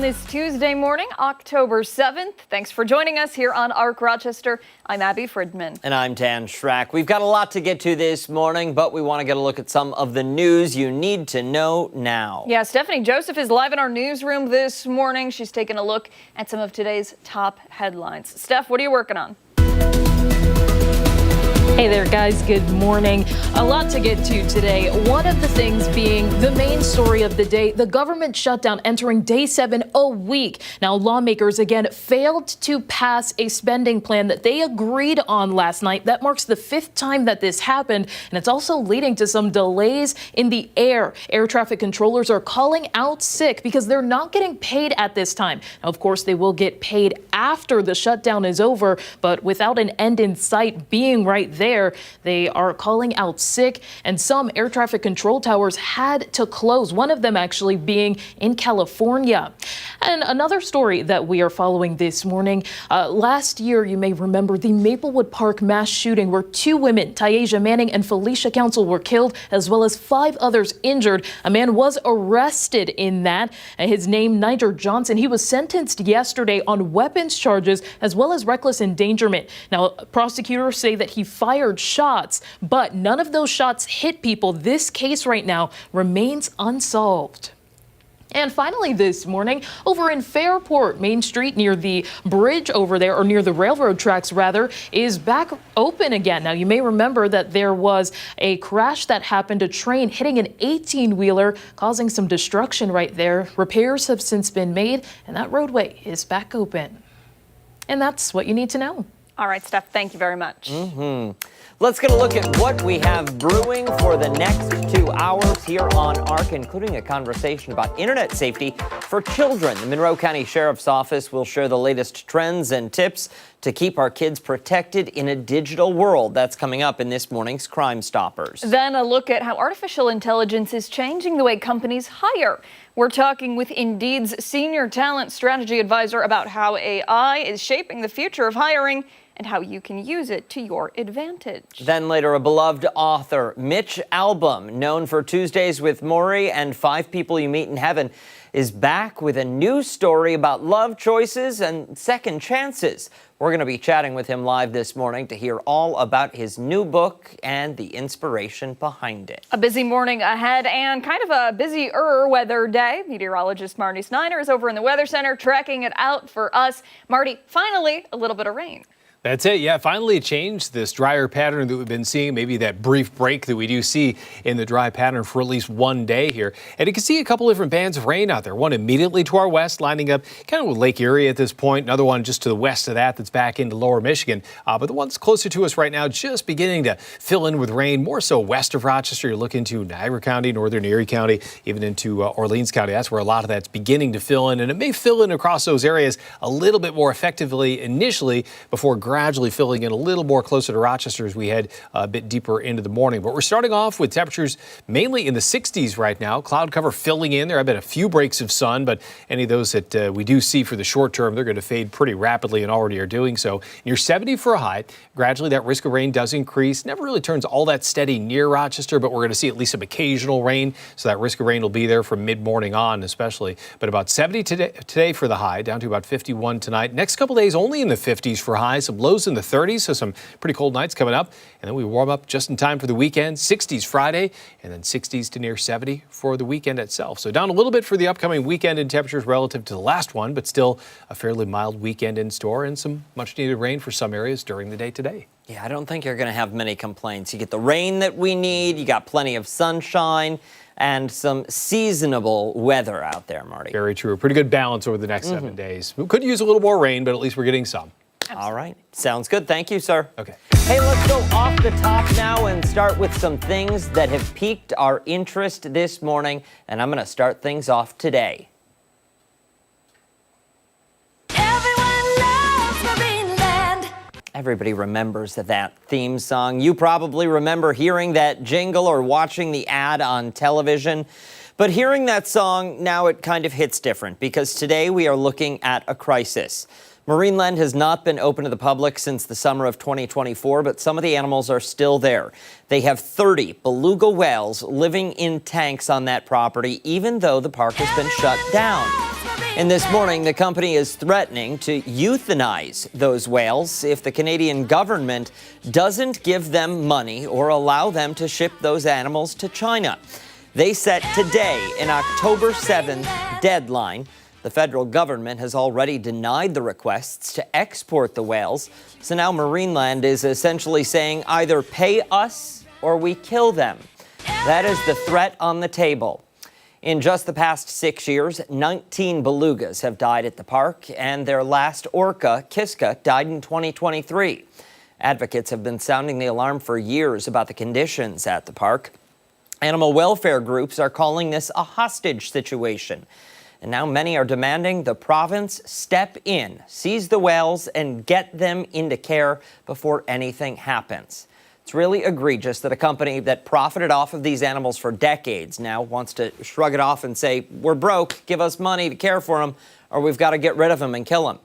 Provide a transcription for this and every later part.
this Tuesday morning, October 7th. Thanks for joining us here on ARC Rochester. I'm Abby Fridmann. And I'm Dan Schrack. We've got a lot to get to this morning, but we want to get a look at some of the news you need to know now. Yeah, Stephannie Joseph is live in our newsroom this morning. She's taking a look at some of today's top headlines. Steph, what are you working on? Hey there, guys. Good morning. A lot to get to today. One of the things being the main story of the day, the government shutdown entering day 7 a week. Now, lawmakers again failed to pass a spending plan that they agreed on last night. That marks the 5th time that this happened, and it's also leading to some delays in the air. Air traffic controllers are calling out sick because they're not getting paid at this time. Now, of course, they will get paid after the shutdown is over, but without an end in sight being right there, they are calling out sick, and some air traffic control towers had to close, one of them actually being in California. And another story that we are following this morning, last year, you may remember the Maplewood Park mass shooting where 2 women, Tayasia Manning and Felicia Council, were killed, as well as 5 others injured. A man was arrested in that. His name, Snyder Johnson. He was sentenced yesterday on weapons charges as well as reckless endangerment. Now, prosecutors say that he fired shots, but none of those shots hit people. This case right now remains unsolved. And finally this morning, over in Fairport, Main Street near the bridge over there, or near the railroad tracks rather, is back open again. Now, you may remember that there was a crash that happened, a train hitting an 18-wheeler, causing some destruction right there. Repairs have since been made, and that roadway is back open. And that's what you need to know. All right, Steph, thank you very much. Let's get a look at what we have brewing for the next 2 hours here on ARC, including a conversation about internet safety for children. The Monroe County Sheriff's Office will share the latest trends and tips to keep our kids protected in a digital world. That's coming up in this morning's Crime Stoppers. Then a look at how artificial intelligence is changing the way companies hire. We're talking with Indeed's senior talent strategy advisor about how AI is shaping the future of hiring and how you can use it to your advantage. Then later, a beloved author, Mitch Albom, known for Tuesdays with Rory and 5 People You Meet in Heaven, is back with a new story about love choices and second chances. We're going to be chatting with him live this morning to hear all about his new book and the inspiration behind it. A busy morning ahead and kind of a busier weather day. Meteorologist Marty Snyder is over in the Weather Center tracking it out for us. Marty, finally, a little bit of rain. That's it. Yeah, finally changed this drier pattern that we've been seeing, maybe that brief break that we do see in the dry pattern for at least one day here. And you can see a couple different bands of rain out there. One immediately to our west, lining up kind of with Lake Erie at this point. Another one just to the west of that that's back into lower Michigan. But the ones closer to us right now just beginning to fill in with rain, more so west of Rochester. You look into Niagara County, northern Erie County, even into Orleans County. That's where a lot of that's beginning to fill in. And it may fill in across those areas a little bit more effectively initially before gradually filling in a little more closer to Rochester as we head a bit deeper into the morning. But we're starting off with temperatures mainly in the 60s right now. Cloud cover filling in. There have been a few breaks of sun, but any of those that we do see for the short term, they're going to fade pretty rapidly and already are doing so. Near 70 for a high. Gradually, that risk of rain does increase. Never really turns all that steady near Rochester, but we're going to see at least some occasional rain. So that risk of rain will be there from mid-morning on especially. But about 70 today for the high, down to about 51 tonight. Next couple days only in the 50s for highs, some lows in the 30s, so some pretty cold nights coming up. And then we warm up just in time for the weekend. 60s Friday, and then 60s to near 70 for the weekend itself. So down a little bit for the upcoming weekend in temperatures relative to the last one, but still a fairly mild weekend in store and some much needed rain for some areas during the day today. Yeah, I don't think you're going to have many complaints. You get the rain that we need, you got plenty of sunshine, and some seasonable weather out there, Marty. Very true. Pretty good balance over the next 7 days. We could use a little more rain, but at least we're getting some. Absolutely. All right. Sounds good. Thank you, sir. Okay. Hey, let's go off the top now and start with some things that have piqued our interest this morning. And I'm going to start things off today. Everybody remembers that theme song. You probably remember hearing that jingle or watching the ad on television. But hearing that song, now it kind of hits different because today we are looking at a crisis. Marineland has not been open to the public since the summer of 2024, but some of the animals are still there. They have 30 beluga whales living in tanks on that property, even though the park has been shut down. And this morning, the company is threatening to euthanize those whales if the Canadian government doesn't give them money or allow them to ship those animals to China. They set today an October 7th deadline. The federal government has already denied the requests to export the whales. So now Marineland is essentially saying either pay us or we kill them. That is the threat on the table. In just the past 6 years, 19 belugas have died at the park, and their last orca, Kiska, died in 2023. Advocates have been sounding the alarm for years about the conditions at the park. Animal welfare groups are calling this a hostage situation. And now many are demanding the province step in, seize the whales, and get them into care before anything happens. It's really egregious that a company that profited off of these animals for decades now wants to shrug it off and say, we're broke, give us money to care for them, or we've got to get rid of them and kill them.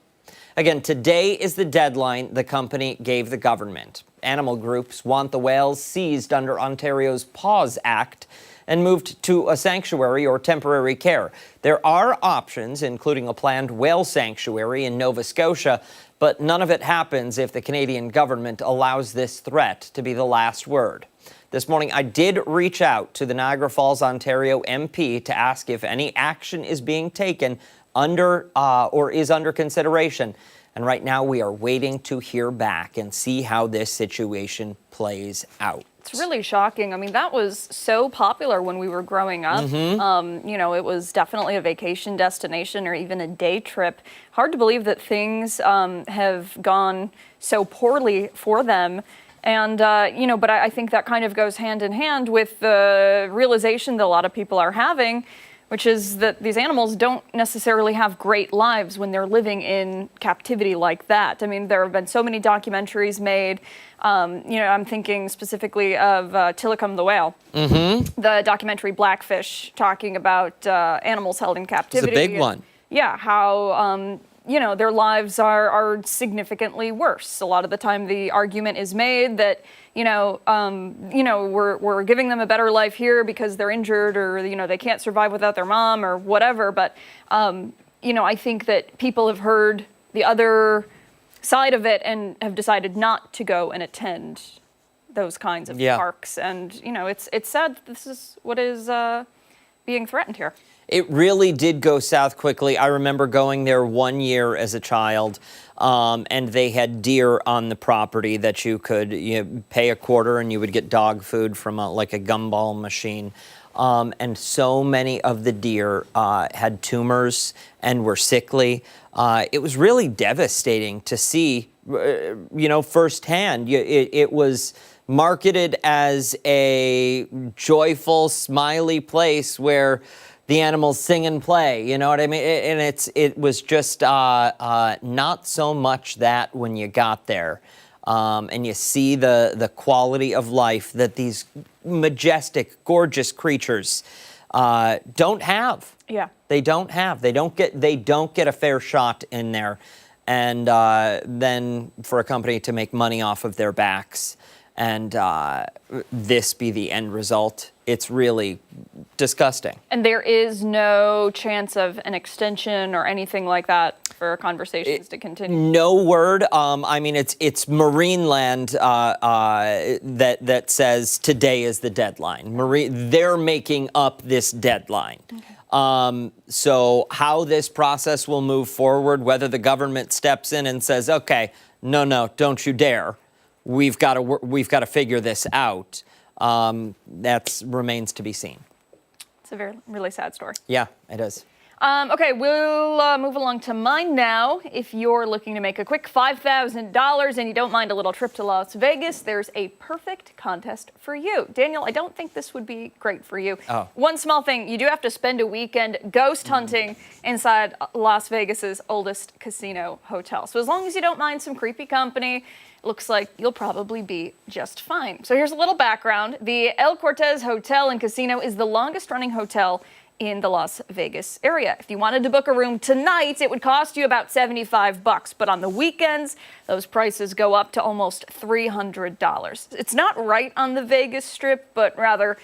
Again, today is the deadline the company gave the government. Animal groups want the whales seized under Ontario's PAWS Act and moved to a sanctuary or temporary care. There are options, including a planned whale sanctuary in Nova Scotia, but none of it happens if the Canadian government allows this threat to be the last word. This morning, I did reach out to the Niagara Falls, Ontario MP to ask if any action is being taken under or is under consideration. And right now, we are waiting to hear back and see how this situation plays out. It's really shocking. I mean, that was so popular when we were growing up. You know, it was definitely a vacation destination or even a day trip. Hard to believe that things have gone so poorly for them. And, you know, but I think that kind of goes hand in hand with the realization that a lot of people are having, which is that these animals don't necessarily have great lives when they're living in captivity like that. I mean, there have been so many documentaries made. You know, I'm thinking specifically of Tilikum the whale, the documentary Blackfish, talking about animals held in captivity. It's a big one. Yeah, how you know, their lives are significantly worse. A lot of the time, the argument is made that you know, we're giving them a better life here because they're injured, or you know, they can't survive without their mom, or whatever. But you know, I think that people have heard the other side of it and have decided not to go and attend those kinds of parks. And, you know, it's sad that this is what is being threatened here. It really did go south quickly. I remember going there 1 year as a child, and they had deer on the property that you could pay a quarter and you would get dog food from like a gumball machine. And so many of the deer had tumors and were sickly. It was really devastating to see, you know, firsthand. It was marketed as a joyful, smiley place where the animals sing and play, you know what I mean? And it was just not so much that when you got there. And you see the quality of life that these majestic, gorgeous creatures don't have. Yeah. They don't have. They don't get a fair shot in there. And then for a company to make money off of their backs and this be the end result, it's really disgusting. And there is no chance of an extension or anything like that for conversations to continue? No word. I mean, it's Marineland that says today is the deadline. They're making up this deadline. Okay. So how this process will move forward, whether the government steps in and says, okay, no, don't you dare. We've got to figure this out. That remains to be seen. It's a really sad story. Yeah, it is. Okay, we'll move along to mine now. If you're looking to make a quick $5,000 and you don't mind a little trip to Las Vegas, there's a perfect contest for you. Daniel, I don't think this would be great for you. Oh. One small thing, you do have to spend a weekend ghost hunting inside Las Vegas's oldest casino hotel. So as long as you don't mind some creepy company, looks like you'll probably be just fine. So here's a little background. The El Cortez Hotel and Casino is the longest running hotel in the Las Vegas area. If you wanted to book a room tonight, it would cost you about $75, but on the weekends, those prices go up to almost $300. It's not right on the Vegas Strip, but rather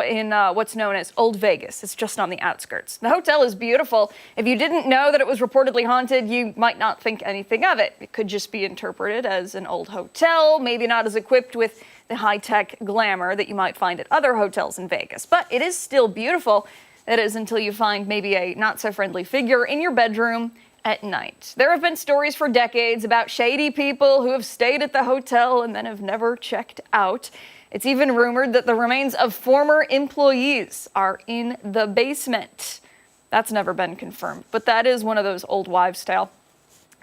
in what's known as Old Vegas. It's just on the outskirts. The hotel is beautiful. If you didn't know that it was reportedly haunted, you might not think anything of it. It could just be interpreted as an old hotel, maybe not as equipped with the high-tech glamour that you might find at other hotels in Vegas. But it is still beautiful. That is until you find maybe a not-so-friendly figure in your bedroom at night. There have been stories for decades about shady people who have stayed at the hotel and then have never checked out. It's even rumored that the remains of former employees are in the basement. That's never been confirmed, but that is one of those old wives'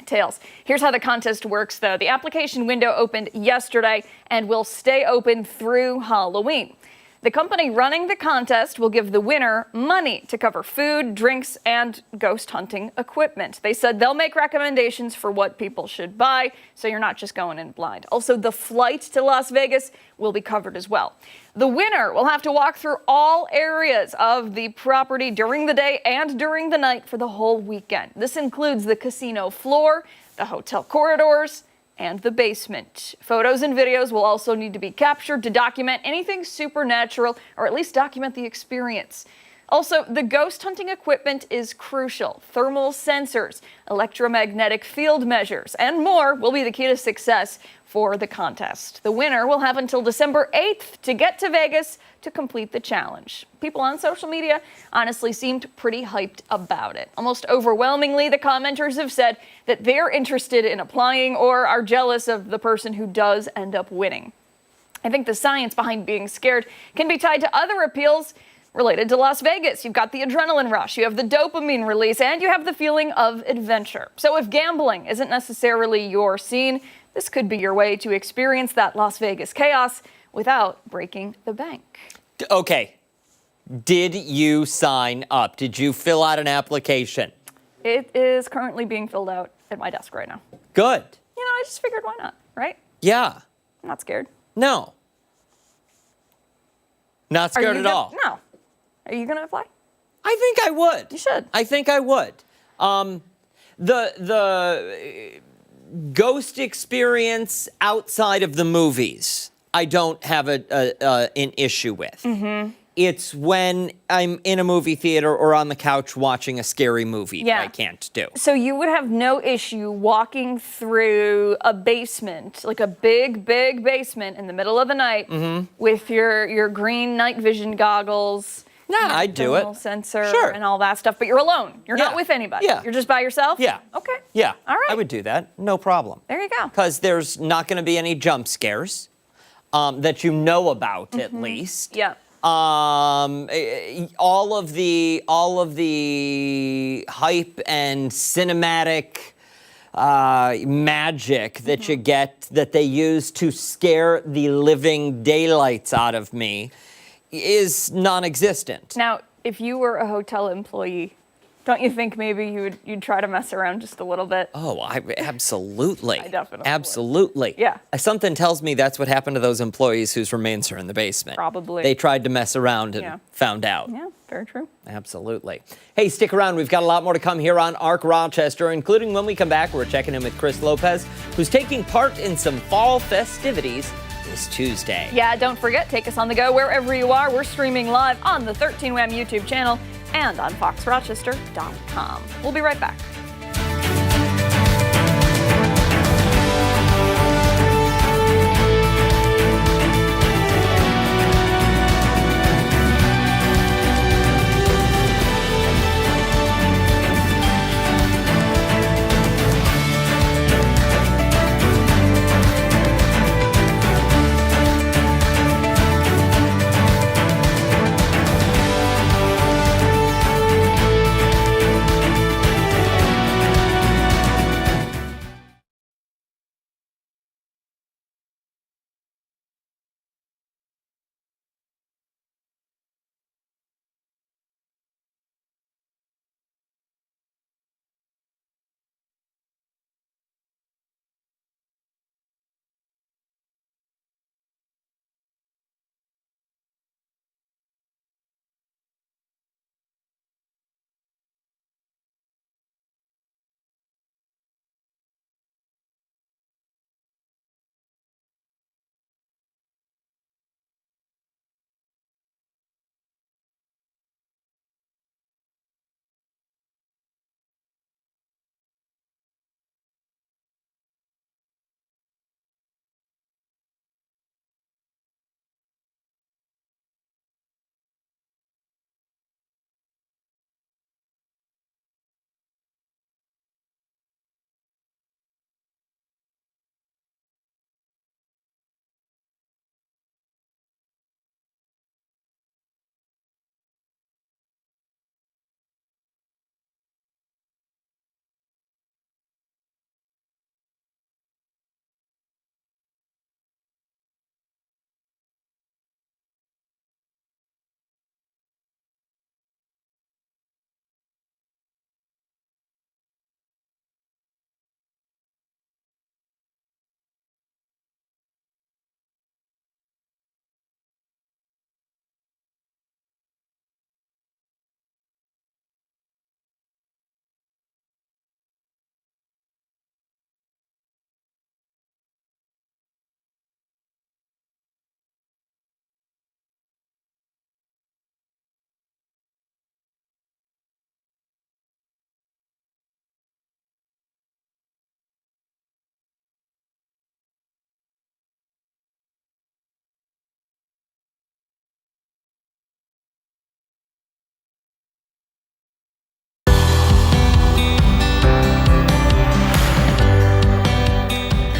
tales. Here's how the contest works, though. The application window opened yesterday and will stay open through Halloween. The company running the contest will give the winner money to cover food, drinks, and ghost hunting equipment. They said they'll make recommendations for what people should buy, so you're not just going in blind. Also, the flight to Las Vegas will be covered as well. The winner will have to walk through all areas of the property during the day and during the night for the whole weekend. This includes the casino floor, the hotel corridors, and the basement. Photos and videos will also need to be captured to document anything supernatural, or at least document the experience. Also, the ghost hunting equipment is crucial. Thermal sensors, electromagnetic field measures, and more will be the key to success for the contest. The winner will have until December 8th to get to Vegas to complete the challenge. People on social media honestly seemed pretty hyped about it. Almost overwhelmingly, the commenters have said that they're interested in applying or are jealous of the person who does end up winning. I think the science behind being scared can be tied to other appeals related to Las Vegas. You've got the adrenaline rush, you have the dopamine release, and you have the feeling of adventure. So if gambling isn't necessarily your scene, this could be your way to experience that Las Vegas chaos without breaking the bank. Okay. Did you sign up? Did you fill out an application? It is currently being filled out at my desk right now. Good. You know, I just figured why not, right? Yeah. I'm not scared. No. Not scared at all. No. Are you going to apply? I think I would. You should. I think I would. The ghost experience outside of the movies, I don't have an issue with. Mm-hmm. It's when I'm in a movie theater or on the couch watching a scary movie that I can't do. So you would have no issue walking through a basement, like a big, big basement in the middle of the night with your green night vision goggles. Yeah, I'd do it. Sensor Sure. and all that stuff, but you're alone. You're not with anybody. Yeah. You're just by yourself? Yeah. Okay. Yeah. All right. I would do that. No problem. There you go. Because there's not going to be any jump scares that you know about, at least. Yeah. All of the hype and cinematic magic that you get, that they use to scare the living daylights out of me, is non-existent. Now, if you were a hotel employee, don't you think maybe you'd try to mess around just a little bit? Oh, absolutely. I definitely would. Absolutely. Yeah. Something tells me that's what happened to those employees whose remains are in the basement. Probably. They tried to mess around and found out. Yeah, very true. Absolutely. Hey, stick around. We've got a lot more to come here on ARC Rochester, including when we come back, we're checking in with Chris Lopez, who's taking part in some fall festivities this Tuesday. Yeah, don't forget, take us on the go wherever you are. We're streaming live on the 13WAM YouTube channel and on foxrochester.com. We'll be right back.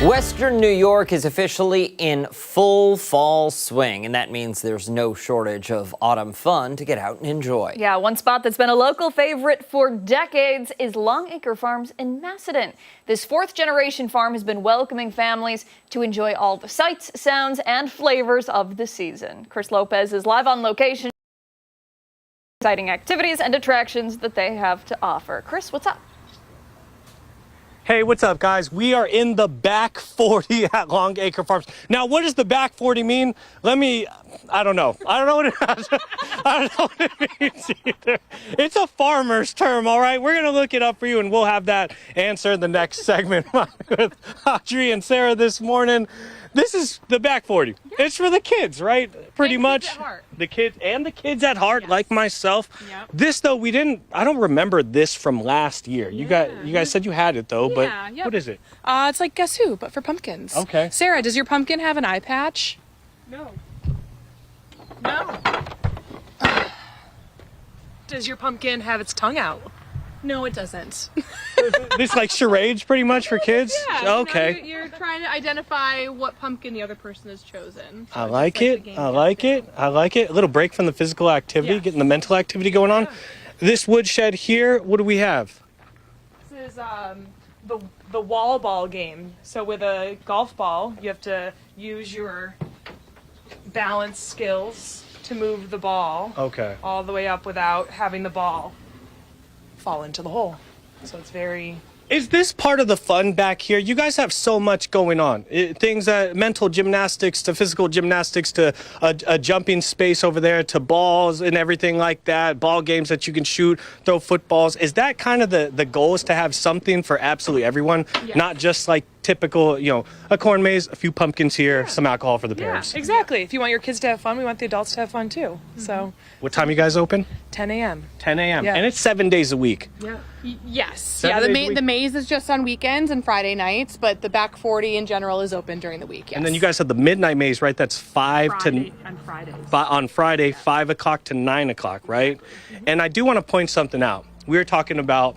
Western New York is officially in full fall swing, and that means there's no shortage of autumn fun to get out and enjoy. Yeah, one spot that's been a local favorite for decades is Long Acre Farms in Macedon. This fourth-generation farm has been welcoming families to enjoy all the sights, sounds, and flavors of the season. Chris Lopez is live on location, exciting activities and attractions that they have to offer. Chris, what's up? Hey, what's up, guys? We are in the back 40 at Long Acre Farms. Now, what does the back 40 mean? I don't know. I don't know what it means either. It's a farmer's term, all right? We're going to look it up for you, and we'll have that answer in the next segment with Audrey and Sarah this morning. This is the back 40. Yeah. It's for the kids, right? Pretty much. Kids at heart. The kids at heart, yes. Like myself. Yep. This, though, I don't remember this from last year. Yeah. You guys said you had it, though, but Yep. what is it? It's like Guess Who, but for pumpkins. Okay. Sarah, does your pumpkin have an eye patch? No. Does your pumpkin have its tongue out? No, it doesn't. This like charades pretty much for kids? Yeah. Okay. You're trying to identify what pumpkin the other person has chosen. I like it. I like it. I like it. A little break from the physical activity, Yes. getting the mental activity going on. Yeah. This woodshed here, what do we have? This is the wall ball game. So with a golf ball, you have to use your balance skills to move the ball Okay. all the way up without having the ball fall into the hole. So it's very... Is this part of the fun back here? You guys have so much going on. Mental gymnastics to physical gymnastics to a jumping space over there to balls and everything like that. Ball games that you can shoot, throw footballs. Is that kind of the goal, is to have something for absolutely everyone? Yes. Not just like typical, a corn maze, a few pumpkins here, some alcohol for the Yeah, parents. exactly. If you want your kids to have fun, we want the adults to have fun too. So What time you guys open? 10 a.m. 10 a.m. Yeah. And it's 7 days a week. Yeah. Yes. 7 Yeah, days a week. the maze is just on weekends and Friday nights, but the back 40 in general is open during the week, yes. And then you guys have the midnight maze, right? That's 5 on Fridays. on Friday, 5 o'clock to 9 o'clock, right? And I do want to point something out. We were talking about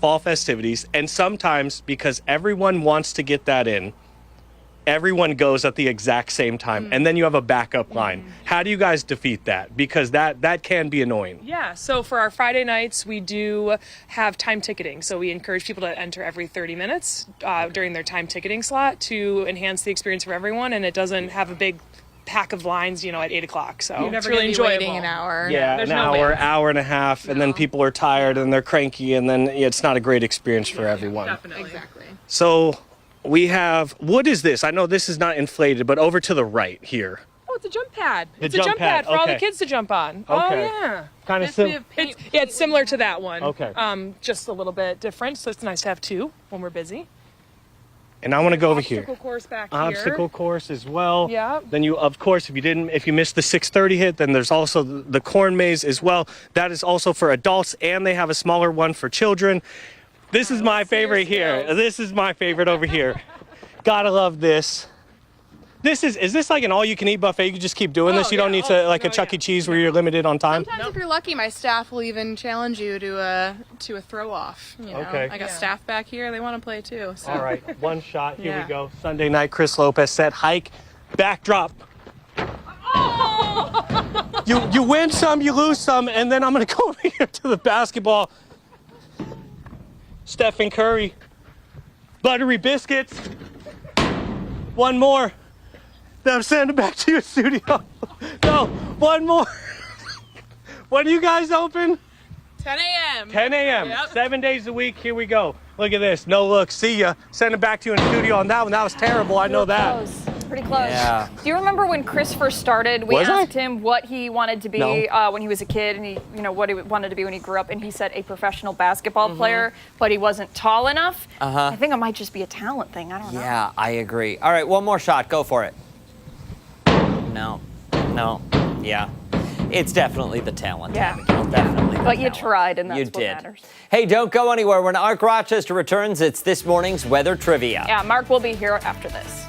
fall festivities, and sometimes because everyone wants to get that in, everyone goes at the exact same time, and then you have a backup line. How do you guys defeat that? Because that can be annoying. Yeah, so for our Friday nights, we do have time ticketing. So we encourage people to enter every 30 minutes during their time ticketing slot to enhance the experience for everyone, and it doesn't have a big pack of lines, at 8 o'clock. So You're it's never really gonna be enjoyable. waiting an hour. Yeah, there's an no hour, wait. hour and a half, and then people are tired and they're cranky, and then it's not a great experience for everyone. Definitely. Exactly. So we have, what is this? I know this is not inflated, but over to the right here. Oh, it's a jump pad. The It's a jump jump pad for all the okay. kids to jump on. Oh, Okay. yeah. Kind of This we sim. have It's similar to that one. Okay. Just a little bit different, so it's nice to have two when we're busy. And I want to go over here. Obstacle course back here. Obstacle course as well. Yeah. Then you, of course, if you missed the 6:30 hit, then there's also the corn maze as well. That is also for adults, and they have a smaller one for children. This is my favorite here. skills. This is my favorite over here. Gotta love this. Is this like an all-you-can-eat buffet? You can just keep doing this. You don't need to like a Chuck E. Cheese where you're limited on time. Sometimes if you're lucky, my staff will even challenge you to a throw off. Okay. I got staff back here; they want to play too. So. All right, one shot. Here Yeah. we go. Sunday night, Chris Lopez set hike, backdrop. You win some, you lose some, and then I'm gonna go over here to the basketball. Stephen Curry, buttery biscuits. One more. Then I'm sending it back to your studio. No, one more. When are you guys open? 10 a.m. 10 a.m. Yep. 7 days a week. Here we go. Look at this. No look. See ya. Send it back to you in the studio on that one. That was terrible. I know that. Close. Pretty close. Yeah. Do you remember when Chris first started? We Was I? asked him what he wanted to be No. when he was a kid, and what he wanted to be when he grew up, and he said a professional basketball player, but he wasn't tall enough. I think it might just be a talent thing. I don't know. Yeah, I agree. All right, one more shot. Go for it. No. Yeah. It's definitely the talent. Yeah. Abigail, definitely. the But you talent. tried, and that's You what did. matters. Hey, don't go anywhere. When Ark Rochester returns, it's this morning's weather trivia. Yeah, Mark will be here after this.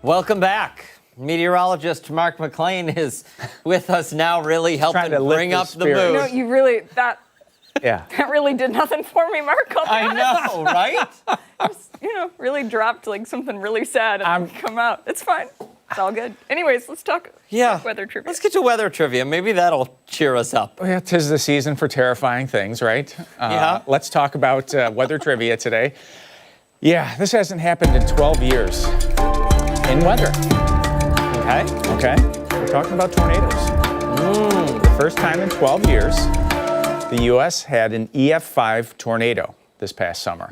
Welcome back. Meteorologist Mark McLean is with us now, really helping to bring up the mood. No, you really, that Yeah. really did nothing for me, Mark. I know, right? Just, really dropped like something really sad and then come out. It's fine. It's all good. Anyways, let's talk weather trivia. Let's get to weather trivia. Maybe that'll cheer us up. Well, yeah, 'tis the season for terrifying things, right? Yeah. Let's talk about weather trivia today. Yeah, this hasn't happened in 12 years in weather. Okay? We're talking about tornadoes. The first time in 12 years, the U.S. had an EF5 tornado this past summer.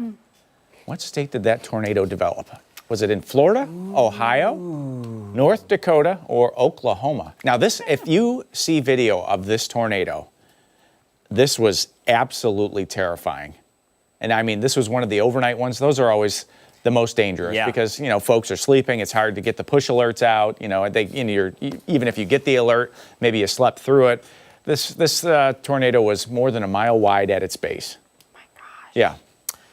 What state did that tornado develop? Was it in Florida, Ohio, North Dakota, or Oklahoma? Now, if you see video of this tornado, this was absolutely terrifying. And I mean, this was one of the overnight ones. Those are always the most dangerous because, folks are sleeping. It's hard to get the push alerts out. Even if you get the alert, maybe you slept through it. This tornado was more than a mile wide at its base. Oh my gosh. Yeah.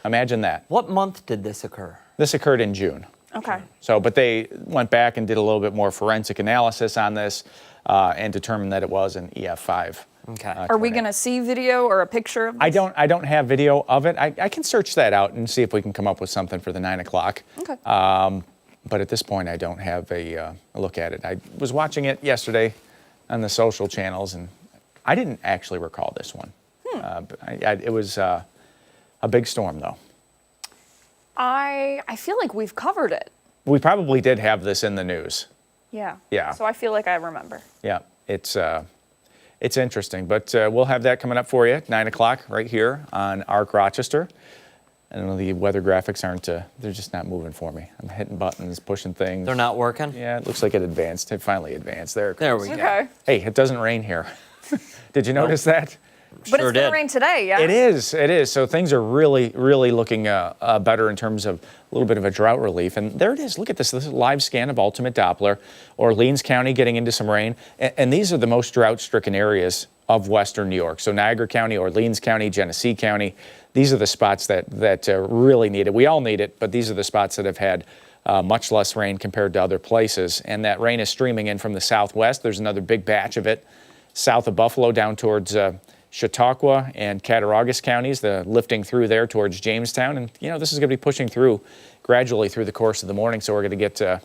Imagine that. What month did this occur? This occurred in June. Okay. But they went back and did a little bit more forensic analysis on this and determined that it was an EF5. Okay. Are we going to see video or a picture of this? I don't have video of it. I can search that out and see if we can come up with something for the 9 o'clock. Okay. But at this point, I don't have a look at it. I was watching it yesterday on the social channels, and I didn't actually recall this one. But it was a big storm, though. I feel like we've covered it. We probably did have this in the news. Yeah. Yeah. So I feel like I remember. Yeah, it's interesting. But we'll have that coming up for you at 9 o'clock right here on ARC Rochester. And the weather graphics they're just not moving for me. I'm hitting buttons, pushing things. They're not working? Yeah, it looks like it advanced. It finally advanced. There we go. Okay. Hey, it doesn't rain here. Did you notice that? But it's going to rain today, yeah? It is. So things are really, really looking better in terms of a little bit of a drought relief. And there it is. Look at this. This is a live scan of Ultimate Doppler. Orleans County getting into some rain. And these are the most drought-stricken areas of western New York. So Niagara County, Orleans County, Genesee County. These are the spots that really need it. We all need it, but these are the spots that have had much less rain compared to other places. And that rain is streaming in from the southwest. There's another big batch of it south of Buffalo down towards Chautauqua and Cattaraugus counties, the lifting through there towards Jamestown. And, this is going to be pushing through gradually through the course of the morning. So we're going to get a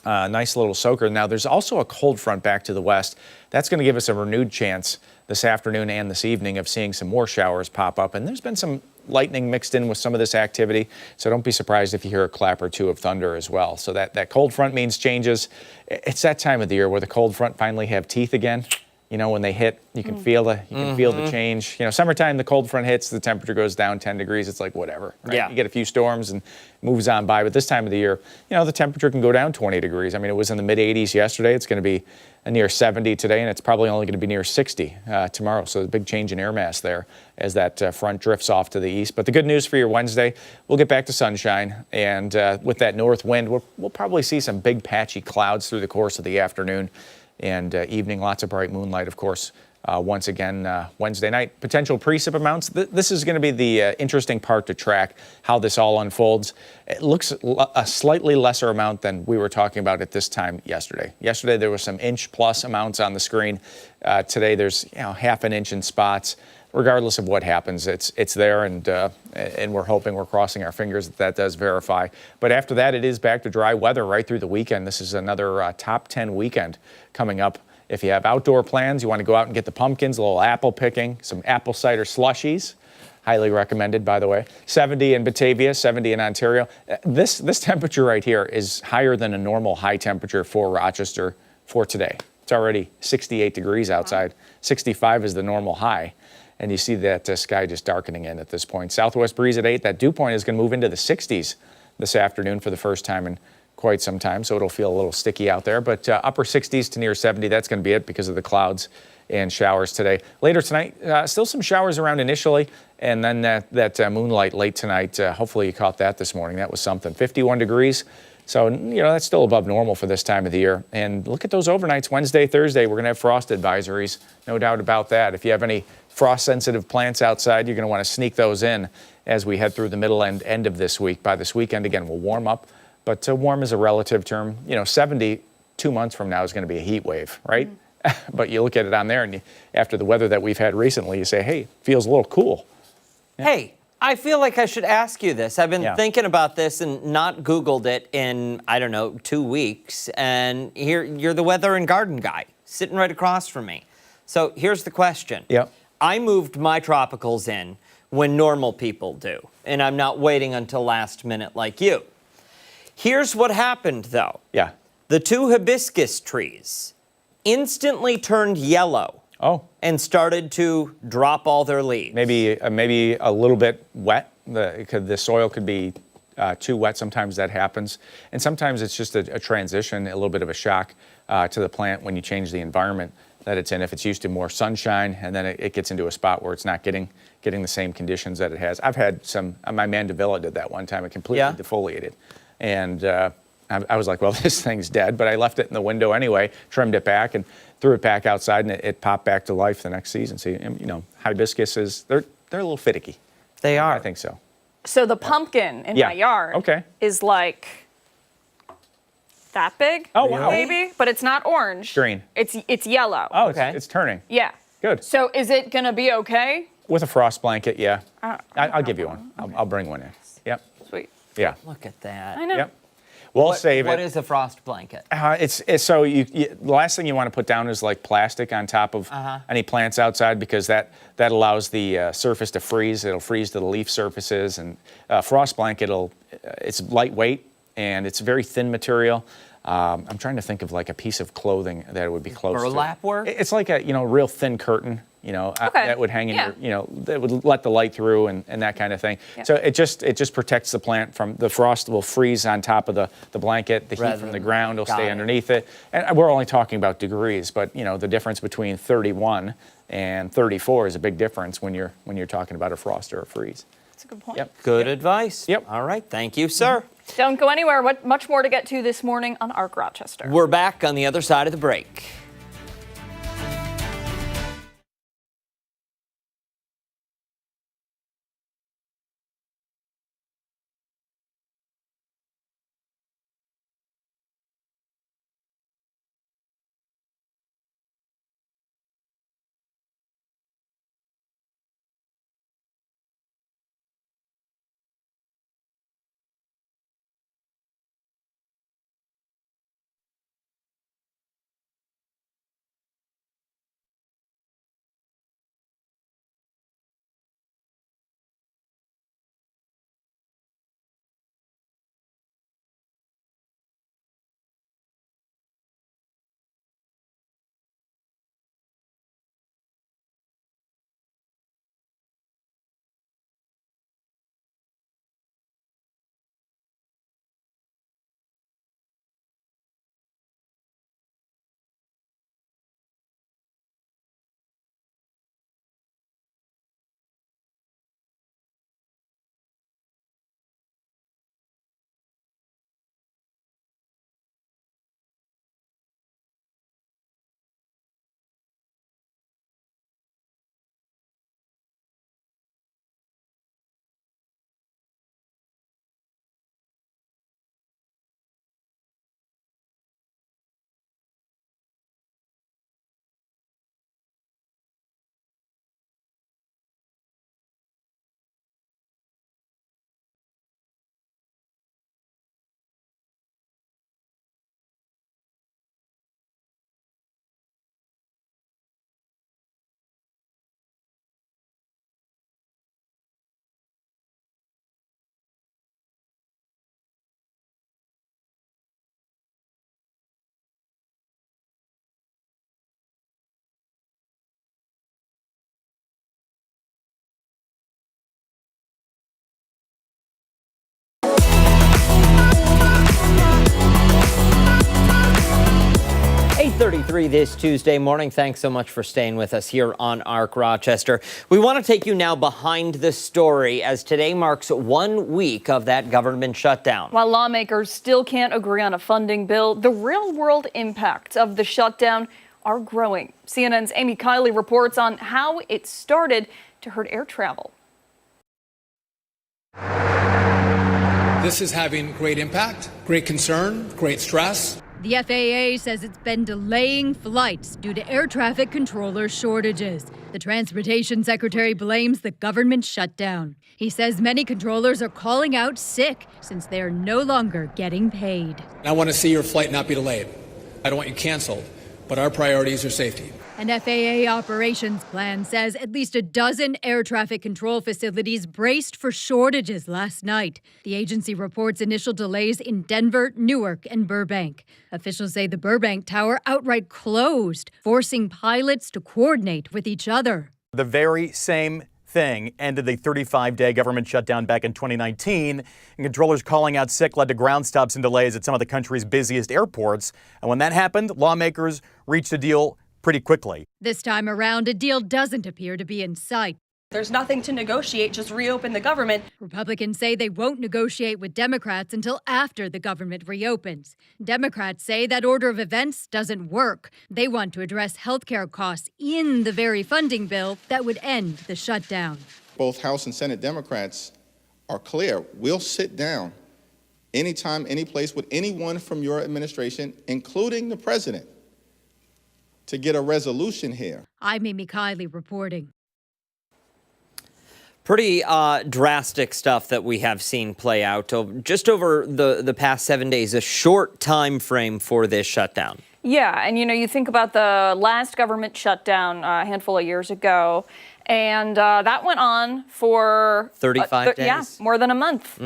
nice little soaker. Now, there's also a cold front back to the west. That's going to give us a renewed chance this afternoon and this evening of seeing some more showers pop up. And there's been some lightning mixed in with some of this activity. So don't be surprised if you hear a clap or two of thunder as well. So that cold front means changes. It's that time of the year where the cold front finally have teeth again. When they hit, you can feel the change. Summertime, the cold front hits, the temperature goes down 10 degrees. It's like whatever. Right? Yeah. You get a few storms and it moves on by. But this time of the year, the temperature can go down 20 degrees. I mean, it was in the mid 80s yesterday. It's going to be near 70 today, and it's probably only going to be near 60 tomorrow. So a big change in air mass there as that front drifts off to the east. But the good news for your Wednesday, we'll get back to sunshine. And with that north wind, we'll probably see some big patchy clouds through the course of the afternoon. And evening, lots of bright moonlight, of course, once again Wednesday night. Potential precip amounts. This is going to be the interesting part to track how this all unfolds. It looks a slightly lesser amount than we were talking about at this time yesterday. Yesterday, there was some inch-plus amounts on the screen. Today, there's half an inch in spots. Regardless of what happens, it's there, and we're hoping, we're crossing our fingers that does verify. But after that, it is back to dry weather right through the weekend. This is another top 10 weekend coming up. If you have outdoor plans, you want to go out and get the pumpkins, a little apple picking, some apple cider slushies. Highly recommended, by the way. 70 in Batavia, 70 in Ontario. This temperature right here is higher than a normal high temperature for Rochester for today. It's already 68 degrees outside. 65 is the normal high. And you see that sky just darkening in at this point. Southwest breeze at 8. That dew point is going to move into the 60s this afternoon for the first time in quite some time. So it'll feel a little sticky out there. But upper 60s to near 70, that's going to be it because of the clouds and showers today. Later tonight, still some showers around initially. And then that moonlight late tonight. Hopefully you caught that this morning. That was something. 51 degrees. So, that's still above normal for this time of the year. And look at those overnights. Wednesday, Thursday, we're going to have frost advisories. No doubt about that. If you have any frost-sensitive plants outside, you're going to want to sneak those in as we head through the middle and end of this week. By this weekend, again, we'll warm up But warm is a relative term. 70 2 months from now is going to be a heat wave, right? But you look at it on there, and after the weather that we've had recently, you say, hey, it feels a little cool. Yeah. Hey, I feel like I should ask you this. I've been thinking about this and not Googled it in, 2 weeks. And here, you're the weather and garden guy, sitting right across from me. So here's the question. Yep. I moved my tropicals in when normal people do, and I'm not waiting until last minute like you. Here's what happened, though. Yeah. The 2 hibiscus trees instantly turned yellow. Oh. And started to drop all their leaves. Maybe a little bit wet. The soil could be too wet. Sometimes that happens. And sometimes it's just a transition, a little bit of a shock to the plant when you change the environment that it's in. If it's used to more sunshine, and then it gets into a spot where it's not getting the same conditions that it has. I've had my mandevilla did that one time. It completely defoliated. And I was like, well, this thing's dead, but I left it in the window anyway, trimmed it back, and threw it back outside, and it popped back to life the next season. So, hibiscuses, they're a little finicky. They are. I think so. So the pumpkin in my yard is like that big, wow. maybe, but it's not orange. Green. It's yellow. Oh, it's turning. Yeah. Good. So is it going to be okay? With a frost blanket, yeah. I'll give you one. Okay. I'll bring one in. Yep. Sweet. Yeah. Look at that. I know. Yep. We'll save it. What is a frost blanket? It's so the last thing you want to put down is like plastic on top of any plants outside, because that allows the surface to freeze. It'll freeze to the leaf surfaces, and frost blanket it's lightweight and it's very thin material. I'm trying to think of like a piece of clothing that it would be close to. Burlap work? It's like a real thin curtain. That would hang in your, that would let the light through and that kind of thing. Yep. So it just protects the plant from the frost. Will freeze on top of the blanket. The heat from the ground will stay underneath it. And we're only talking about degrees, but the difference between 31 and 34 is a big difference when you're talking about a frost or a freeze. That's a good point. Yep. Good advice. Yep. All right. Thank you, sir. Don't go anywhere. Much more to get to this morning on ARC Rochester. We're back on the other side of the break. This Tuesday morning. Thanks so much for staying with us here on ARC Rochester. We want to take you now behind the story, as today marks 1 week of that government shutdown. While lawmakers still can't agree on a funding bill, the real-world impacts of the shutdown are growing. CNN's Amy Kelley reports on how it started to hurt air travel. This is having great impact, great concern, great stress. The FAA says it's been delaying flights due to air traffic controller shortages. The Transportation Secretary blames the government shutdown. He says many controllers are calling out sick since they are no longer getting paid. I want to see your flight not be delayed. I don't want you canceled, but our priorities are safety. An FAA operations plan says at least a dozen air traffic control facilities braced for shortages last night. The agency reports initial delays in Denver, Newark, and Burbank. Officials say the Burbank tower outright closed, forcing pilots to coordinate with each other. The very same thing ended the 35-day government shutdown back in 2019, and controllers calling out sick led to ground stops and delays at some of the country's busiest airports. And when that happened, lawmakers reached a deal pretty quickly. This time around, a deal doesn't appear to be in sight. There's nothing to negotiate, just reopen the government. Republicans say they won't negotiate with Democrats until after the government reopens. Democrats say that order of events doesn't work. They want to address health care costs in the very funding bill that would end the shutdown. Both House and Senate Democrats are clear. We'll sit down anytime, any place with anyone from your administration, including the president, to get a resolution here. I'm Amy Kiley reporting. Pretty drastic stuff that we have seen play out just over the past 7 days, a short time frame for this shutdown. Yeah, and you think about the last government shutdown a handful of years ago, and that went on for 35 days. Yeah, more than a month.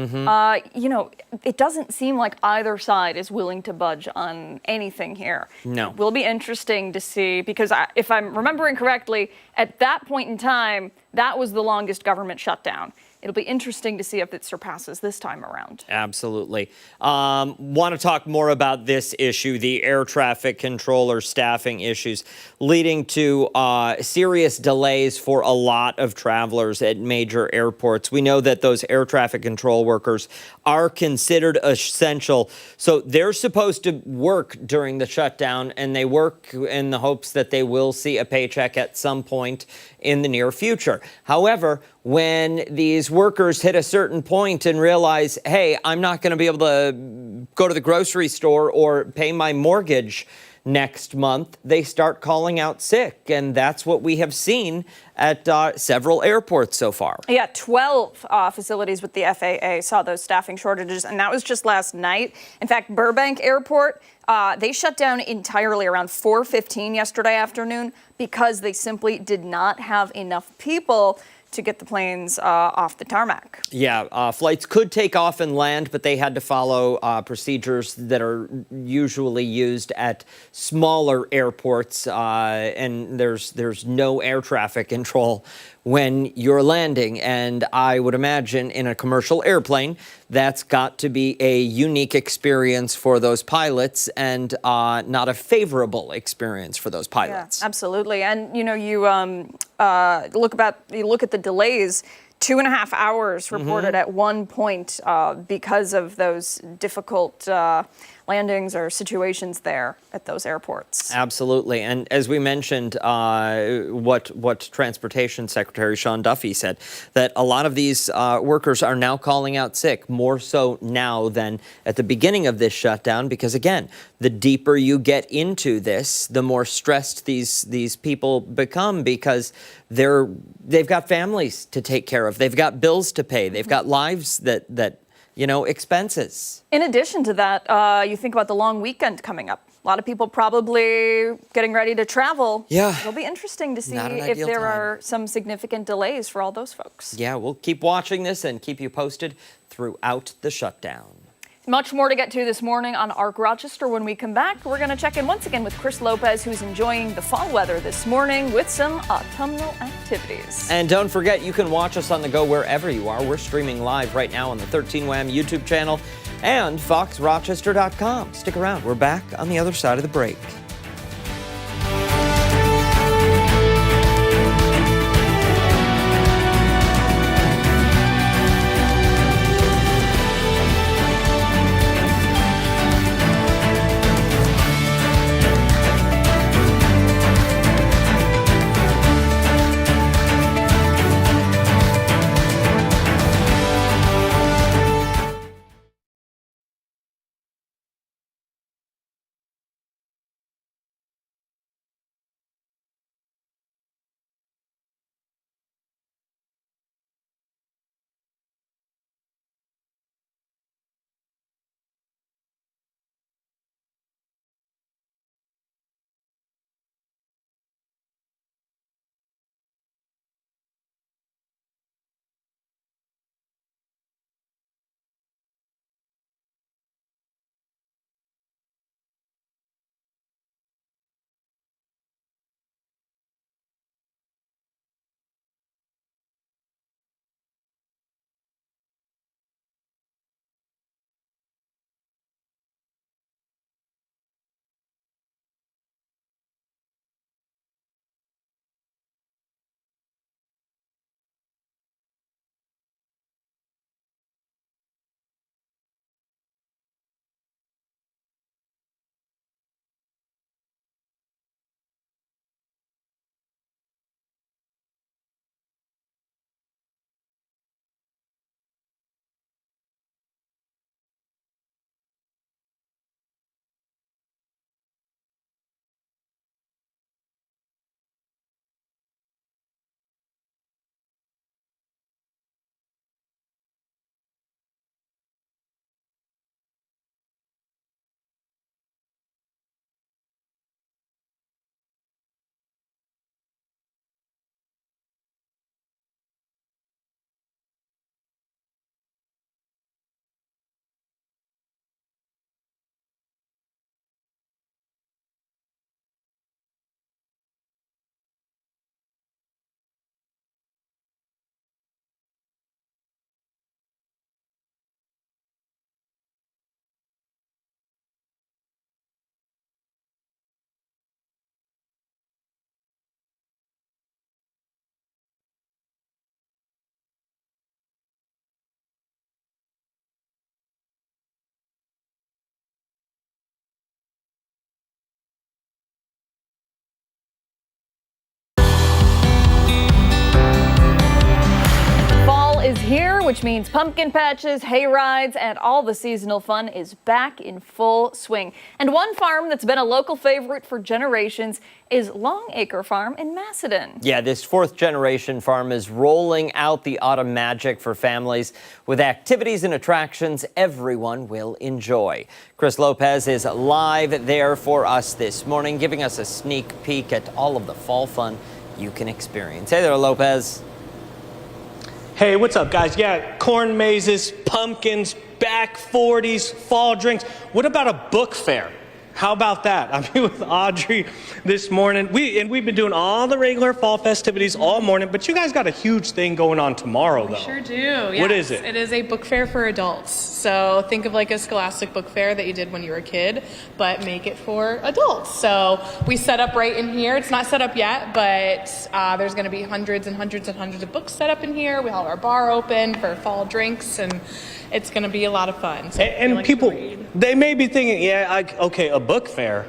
It doesn't seem like either side is willing to budge on anything here. No. It will be interesting to see, because if I'm remembering correctly, at that point in time, that was the longest government shutdown. It'll be interesting to see if it surpasses this time around. Absolutely. Want to talk more about this issue, the air traffic controller staffing issues, leading to serious delays for a lot of travelers at major airports. We know that those air traffic control workers are considered essential. So they're supposed to work during the shutdown, and they work in the hopes that they will see a paycheck at some point in the near future. However, when these workers hit a certain point and realize, hey, I'm not going to be able to go to the grocery store or pay my mortgage next month, they start calling out sick. And that's what we have seen at several airports so far. Yeah, 12 facilities with the FAA saw those staffing shortages, and that was just last night. In fact, Burbank Airport, they shut down entirely around 4:15 yesterday afternoon because they simply did not have enough people to get the planes off the tarmac. Yeah, flights could take off and land, but they had to follow procedures that are usually used at smaller airports, and there's no air traffic control when you're landing. And I would imagine in a commercial airplane, that's got to be a unique experience for those pilots, and not a favorable experience for those pilots. Yeah, absolutely. And you look at the delays. 2.5 hours reported at one point because of those difficult landings or situations there at those airports. Absolutely. And as we mentioned, what Transportation Secretary Sean Duffy said, that a lot of these workers are now calling out sick, more so now than at the beginning of this shutdown, because again, the deeper you get into this, the more stressed these people become, because they've got families to take care of, they've got bills to pay, they've got lives that expenses. In addition to that, you think about the long weekend coming up. A lot of people probably getting ready to travel. Yeah. It'll be interesting to see if there are some significant delays for all those folks. Yeah, we'll keep watching this and keep you posted throughout the shutdown. Much more to get to this morning on ARC Rochester. When we come back, we're going to check in once again with Chris Lopez, who's enjoying the fall weather this morning with some autumnal activities. And don't forget, you can watch us on the go wherever you are. We're streaming live right now on the 13 WHAM YouTube channel and foxrochester.com. Stick around. We're back on the other side of the break. which means pumpkin patches, hay rides, and all the seasonal fun is back in full swing. And one farm that's been a local favorite for generations is Long Acre Farm in Macedon. Yeah, this fourth-generation farm is rolling out the autumn magic for families with activities and attractions everyone will enjoy. Chris Lopez is live there for us this morning, giving us a sneak peek at all of the fall fun you can experience. Hey there, Lopez. Hey, what's up, guys? Yeah, corn mazes, pumpkins, back 40s, fall drinks. What about a book fair? How about that? I'm here with Audrey this morning. We've been doing all the regular fall festivities all morning, but you guys got a huge thing going on tomorrow, though. We sure do. Yes. What is it? It is a book fair for adults. So think of like a Scholastic book fair that you did when you were a kid, but make it for adults. So we set up right in here. It's not set up yet, but there's going to be hundreds and hundreds and hundreds of books set up in here. We have our bar open for fall drinks, and it's going to be a lot of fun. So and people, they may be thinking, okay, a book fair,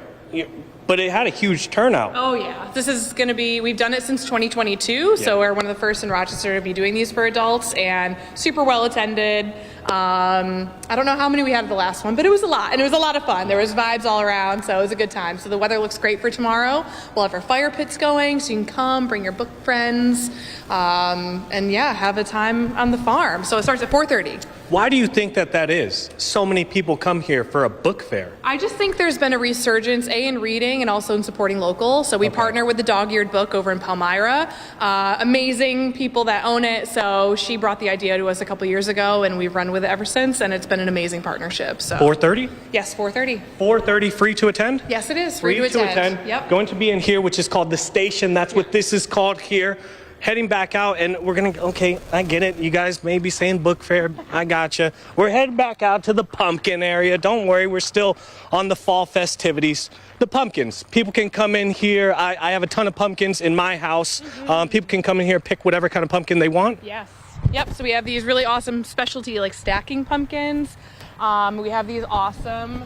but it had a huge turnout. Oh, yeah. This is going to be, we've done it since 2022, so we're one of the first in Rochester to be doing these for adults, and super well attended. I don't know how many we had at the last one, but it was a lot, and it was a lot of fun. There was vibes all around, so it was a good time. So the weather looks great for tomorrow. We'll have our fire pits going, so you can come, bring your book friends, and have a time on the farm. So it starts at 4:30. Why do you think that is? So many people come here for a book fair. I just think there's been a resurgence, in reading and also in supporting local. So we partner with the Dog-Eared Book over in Palmyra. Amazing people that own it. So she brought the idea to us a couple years ago, and we've run with it ever since, and it's been an amazing partnership. So 4:30? Yes, 4:30. 4:30, free to attend? Yes, it is. Free to attend. Yep. Going to be in here, which is called the station. That's what this is called here. Heading back out, and we're gonna, I get it. You guys may be saying book fair. I gotcha. We're heading back out to the pumpkin area. Don't worry, we're still on the fall festivities. The pumpkins. People can come in here. I have a ton of pumpkins in my house. People can come in here, pick whatever kind of pumpkin they want. Yes. Yep, so we have these really awesome specialty, like stacking pumpkins. We have these awesome,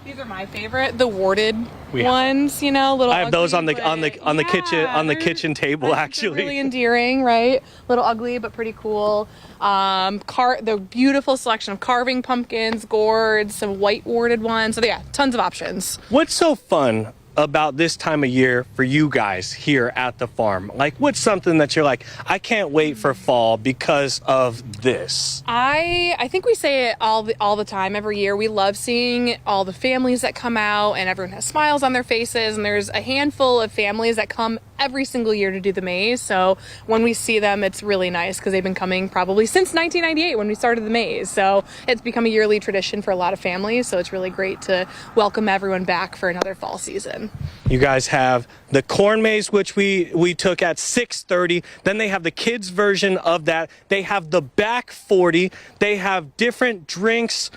these are my favorite, the warded ones, little I have those on the ugly, kitchen table, actually. Really endearing, right? Little ugly but pretty cool. The beautiful selection of carving pumpkins, gourds, some white warded ones. So tons of options. What's so fun about this time of year for you guys here at the farm? Like, what's something that you're like, I can't wait for fall because of this? I think we say it all the time, every year. We love seeing all the families that come out, and everyone has smiles on their faces, and there's a handful of families that come every single year to do the maze. So when we see them, it's really nice because they've been coming probably since 1998 when we started the maze. So it's become a yearly tradition for a lot of families. So it's really great to welcome everyone back for another fall season. You guys have the corn maze, which we took at 6:30. Then they have the kids version of that. They have the back 40. They have different drinks.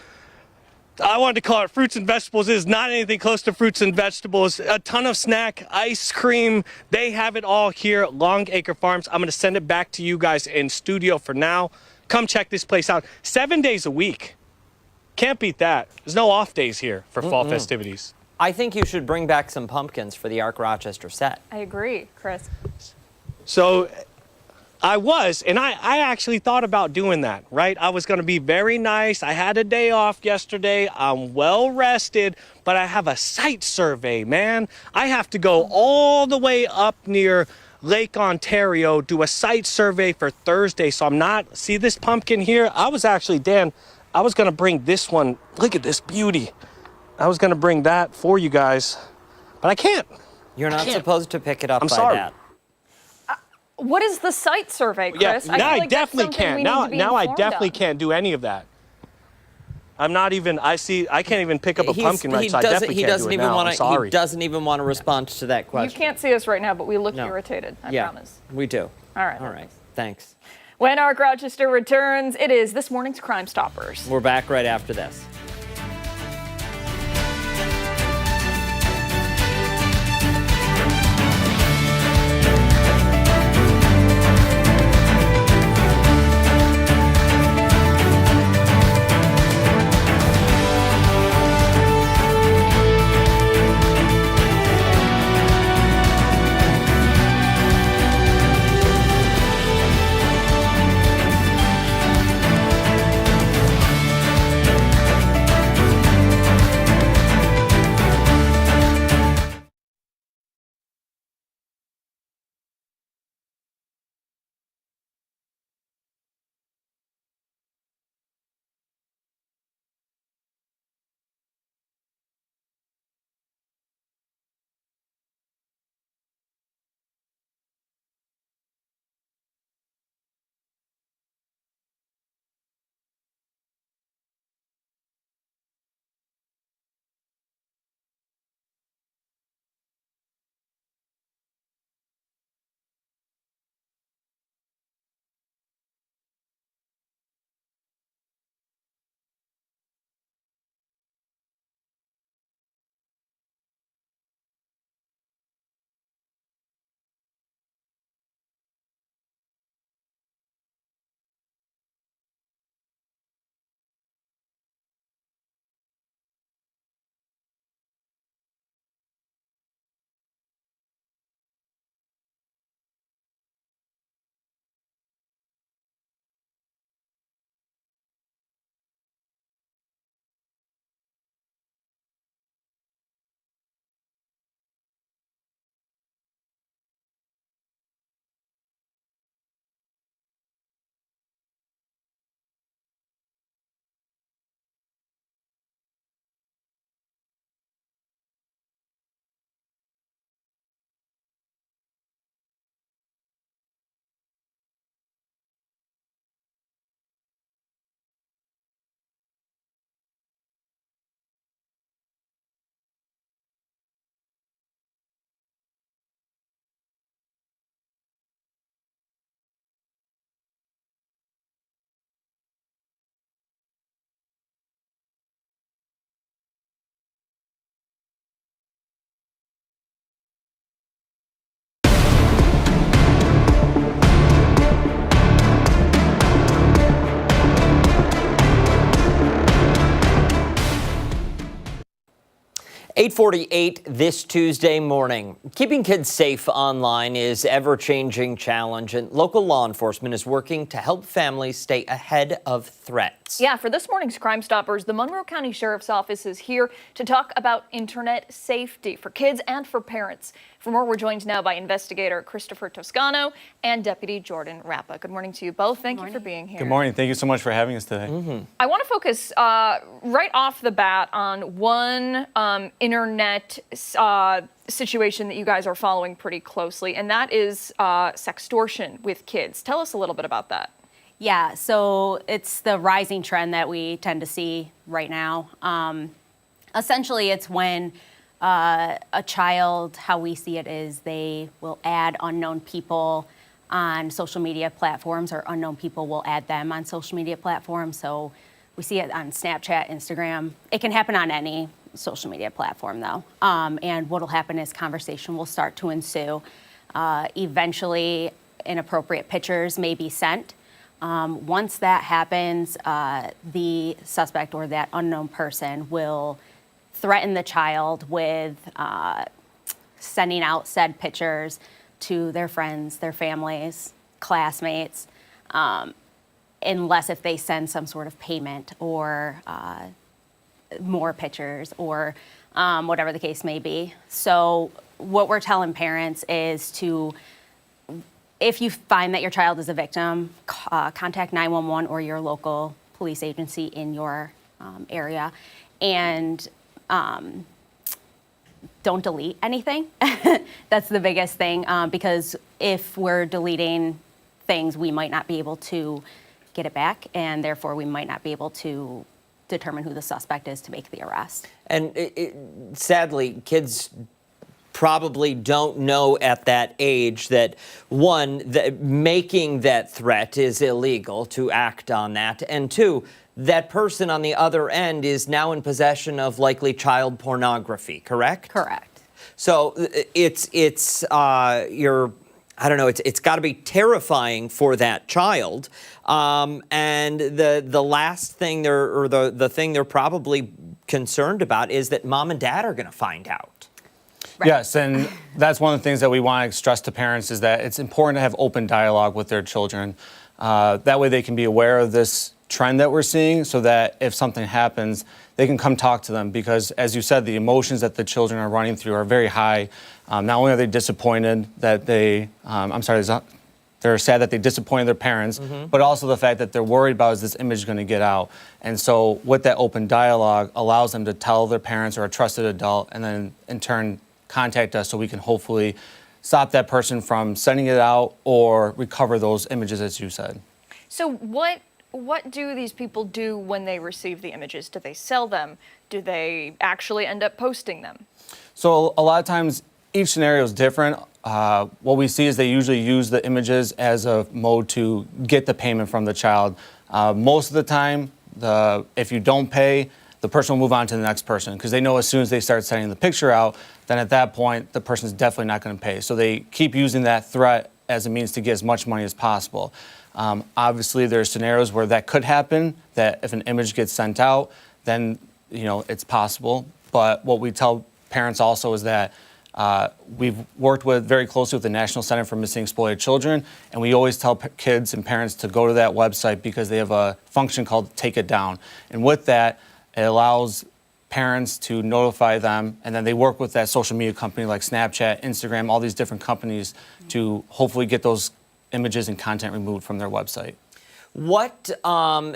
I wanted to call it fruits and vegetables. It is not anything close to fruits and vegetables. A ton of snack, ice cream. They have it all here at Long Acre Farms. I'm going to send it back to you guys in studio for now. Come check this place out. 7 days a week. Can't beat that. There's no off days here for fall festivities. I think you should bring back some pumpkins for the Arc Rochester set. I agree, Chris. So I actually thought about doing that, right? I was going to be very nice. I had a day off yesterday. I'm well rested, but I have a site survey, man. I have to go all the way up near Lake Ontario, do a site survey for Thursday. So see this pumpkin here? I was actually, Dan, I was going to bring this one. Look at this beauty. I was going to bring that for you guys, but I can't. You're not supposed to pick it up I'm by sorry. that. What is the site survey, Chris? Yeah, now I definitely can't. Now I definitely can't do any of that. I'm not even. I can't even pick up a pumpkin right. So I definitely can't do it now. I'm sorry. He doesn't even want to respond to that question. You can't see us right now, but we look irritated. I promise. We do. All right. All right. Thanks. When Arc Rochester returns, it is this morning's Crime Stoppers. We're back right after this. 8:48 this Tuesday morning. Keeping kids safe online is an ever-changing challenge, and local law enforcement is working to help families stay ahead of threats. Yeah, for this morning's Crime Stoppers, the Monroe County Sheriff's Office is here to talk about internet safety for kids and for parents. For more, we're joined now by investigator Christopher Toscano and Deputy Jordan Rappa. Good morning to you both. Thank you for being here. Good morning. Thank you so much for having us today. I want to focus right off the bat on one internet situation that you guys are following pretty closely, and that is sextortion with kids. Tell us a little bit about that. Yeah, so it's the rising trend that we tend to see right now. Essentially, it's when a child, how we see it is they will add unknown people on social media platforms, or unknown people will add them on social media platforms. So we see it on Snapchat, Instagram. It can happen on any social media platform, though. And what will happen is conversation will start to ensue. Eventually, inappropriate pictures may be sent. Once that happens, the suspect or that unknown person will threaten the child with sending out said pictures to their friends, their families, classmates, unless if they send some sort of payment or more pictures or whatever the case may be. So what we're telling parents is to, if you find that your child is a victim, contact 911 or your local police agency in your area, and don't delete anything. That's the biggest thing, because if we're deleting things, we might not be able to get it back, and therefore we might not be able to determine who the suspect is to make the arrest. And sadly, kids probably don't know at that age that, one, that making that threat is illegal to act on that, and two, that person on the other end is now in possession of likely child pornography, correct? Correct. So it's got to be terrifying for that child. And the last thing the thing they're probably concerned about is that mom and dad are going to find out. Right. Yes, and that's one of the things that we want to stress to parents is that it's important to have open dialogue with their children. That way they can be aware of this trend that we're seeing, so that if something happens, they can come talk to them, because as you said, the emotions that the children are running through are very high. Not only are they disappointed that they're sad that they disappointed their parents, but also the fact that they're worried about, is this image going to get out? And so with that open dialogue allows them to tell their parents or a trusted adult, and then in turn contact us so we can hopefully stop that person from sending it out or recover those images, as you said. So what do these people do when they receive the images? Do they sell them? Do they actually end up posting them? So a lot of times each scenario is different. What we see is they usually use the images as a mode to get the payment from the child. Most of the time, if you don't pay, the person will move on to the next person, because they know as soon as they start sending the picture out, then at that point, the person's definitely not going to pay. So they keep using that threat as a means to get as much money as possible. Obviously, there are scenarios where that could happen, that if an image gets sent out, then it's possible. But what we tell parents also is that we've worked very closely with the National Center for Missing Exploited Children, and we always tell kids and parents to go to that website, because they have a function called Take It Down. And with that, it allows parents to notify them, and then they work with that social media company like Snapchat, Instagram, all these different companies to hopefully get those images and content removed from their website. What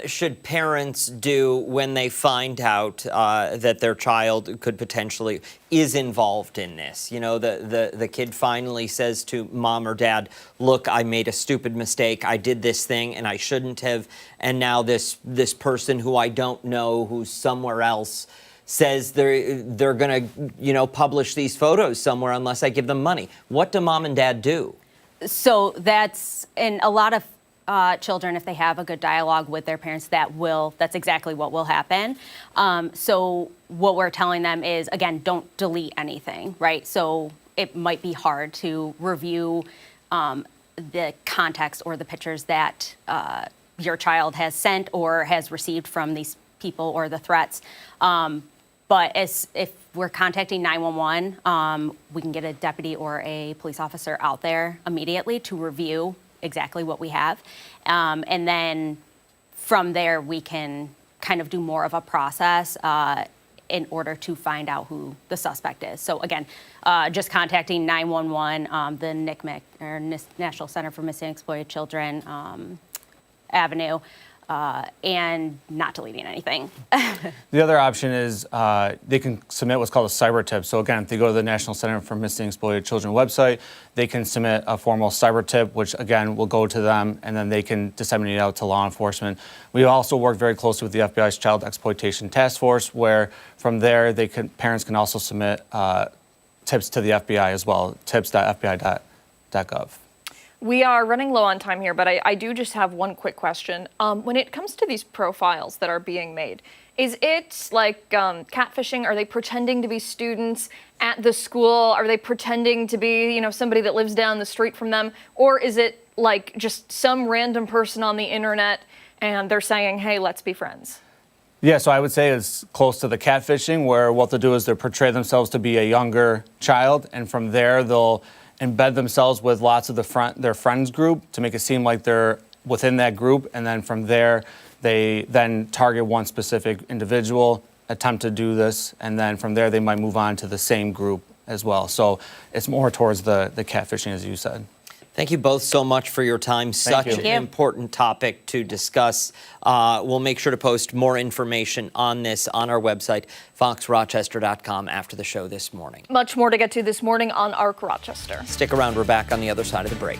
should parents do when they find out that their child could potentially is involved in this? The kid finally says to mom or dad, look, I made a stupid mistake. I did this thing and I shouldn't have. And now this person who I don't know, who's somewhere else, says they're going to, publish these photos somewhere unless I give them money. What do mom and dad do? So that's in a lot of children, if they have a good dialogue with their parents, that's exactly what will happen. So what we're telling them is, again, don't delete anything, right? So it might be hard to review the context or the pictures that your child has sent or has received from these people or the threats. But if we're contacting 911, we can get a deputy or a police officer out there immediately to review exactly what we have. And then from there, we can kind of do more of a process in order to find out who the suspect is. So again, just contacting 911, the NCMEC, or National Center for Missing and Exploited Children Avenue, and not deleting anything. The other option is they can submit what's called a cyber tip. So again, if they go to the National Center for Missing and Exploited Children website, they can submit a formal cyber tip, which again will go to them, and then they can disseminate it out to law enforcement. We also work very closely with the FBI's Child Exploitation Task Force, where from there parents can also submit tips to the FBI as well, tips.fbi.gov. We are running low on time here, but I do just have one quick question. When it comes to these profiles that are being made, is it like catfishing? Are they pretending to be students at the school? Are they pretending to be, somebody that lives down the street from them? Or is it like just some random person on the internet and they're saying, hey, let's be friends? Yeah, so I would say it's close to the catfishing, where what they'll do is they'll portray themselves to be a younger child, and from there they'll embed themselves with lots of their friends group to make it seem like they're within that group, and then from there they then target one specific individual, attempt to do this, and then from there they might move on to the same group as well. So it's more towards the catfishing, as you said. Thank you both so much for your time. Such an important topic to discuss. We'll make sure to post more information on this on our website, foxrochester.com, after the show this morning. Much more to get to this morning on ARC Rochester. Stick around. We're back on the other side of the break.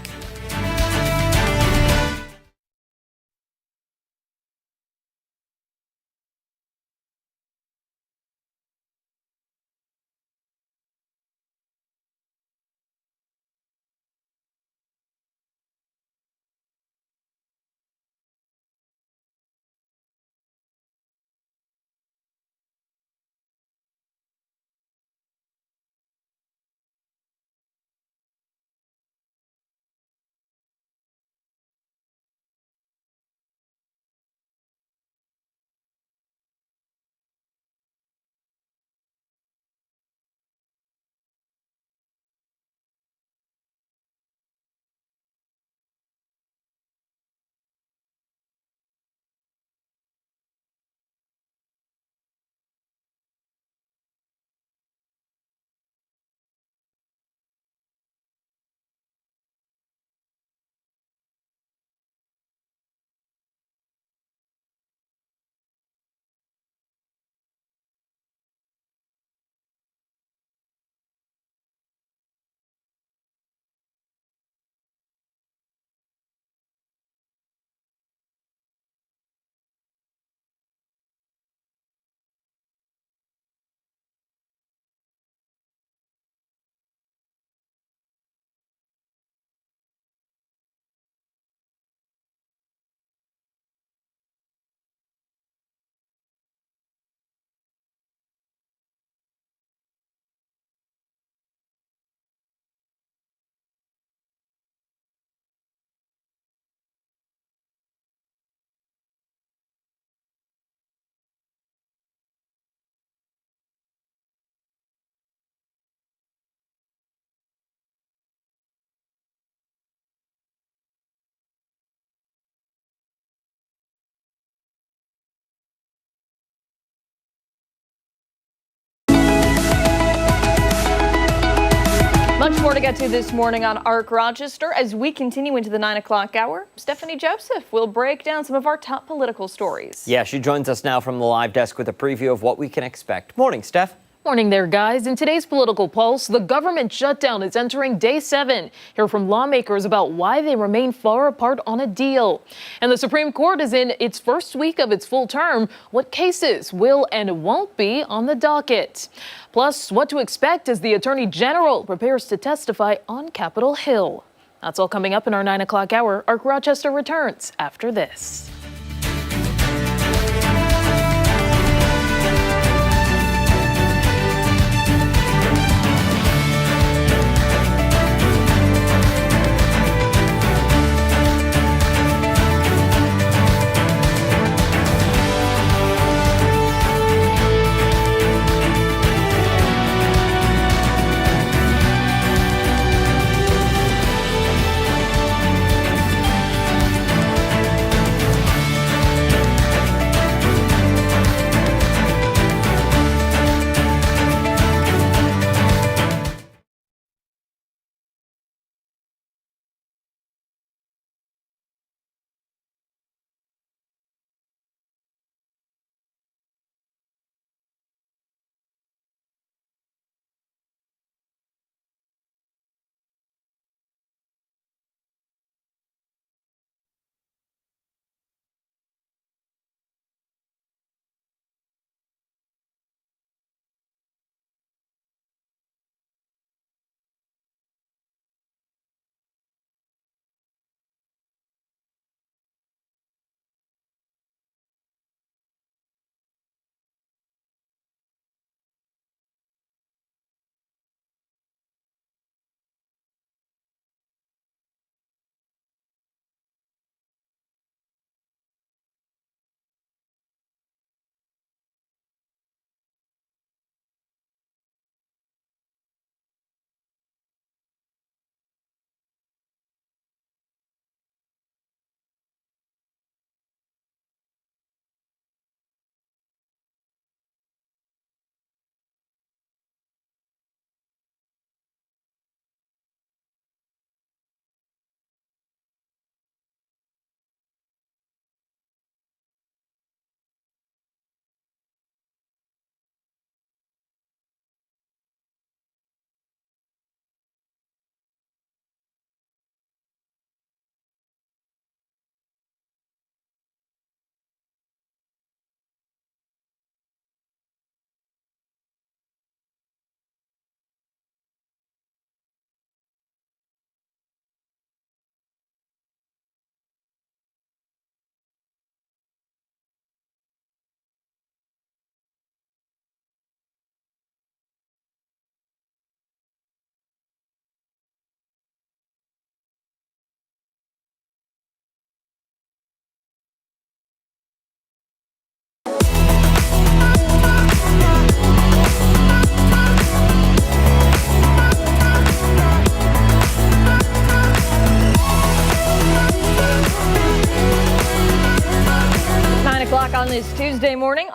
Much more to get to this morning on ARC Rochester. As we continue into the 9 o'clock hour, Stephannie Joseph will break down some of our top political stories. Yeah, she joins us now from the live desk with a preview of what we can expect. Morning, Steph. Morning there, guys. In today's political pulse, the government shutdown is entering day 7. Hear from lawmakers about why they remain far apart on a deal. And the Supreme Court is in its first week of its full term. What cases will and won't be on the docket? Plus, what to expect as the Attorney General prepares to testify on Capitol Hill. That's all coming up in our 9 o'clock hour. ARC Rochester returns after this.